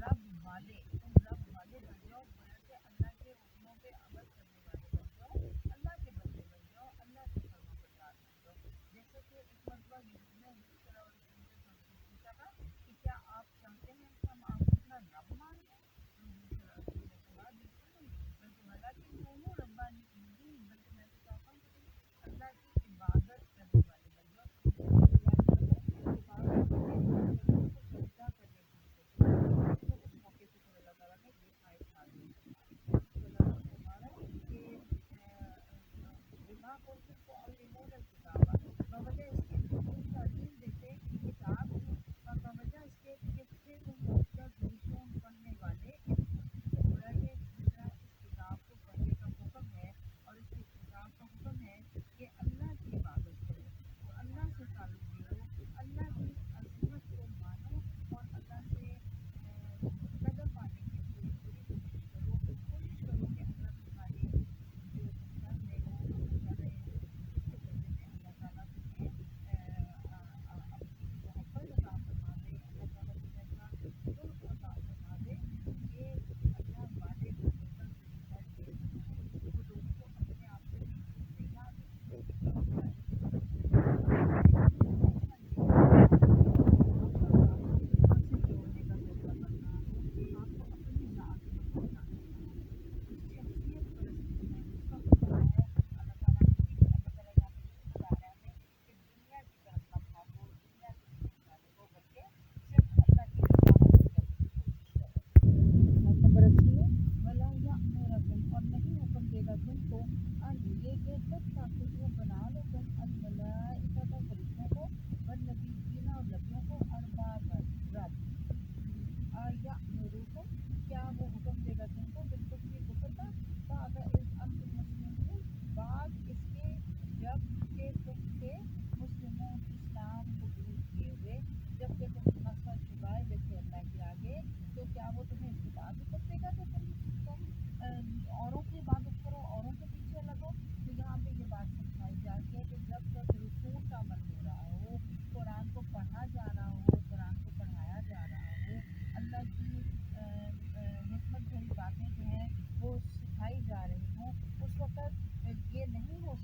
رب والے، تم رب والے بن جاؤ، گویا کہ اللہ کے حکموں پہ عمل کرنے والے بن جاؤ، اللہ کے بندے بن جاؤ، اللہ کے فرما بردار بن جاؤ۔ جیسے کہ ایک مرتبہ یہود نے حضور صلی اللہ علیہ وسلم سے پوچھا تھا کہ کیا آپ چاہتے ہیں کہ ہم آپ کو اپنا رب مان لیں؟ حضور صلی اللہ علیہ وسلم نے کہا بالکل نہیں، بلکہ ولیکن کونوا ربانیین،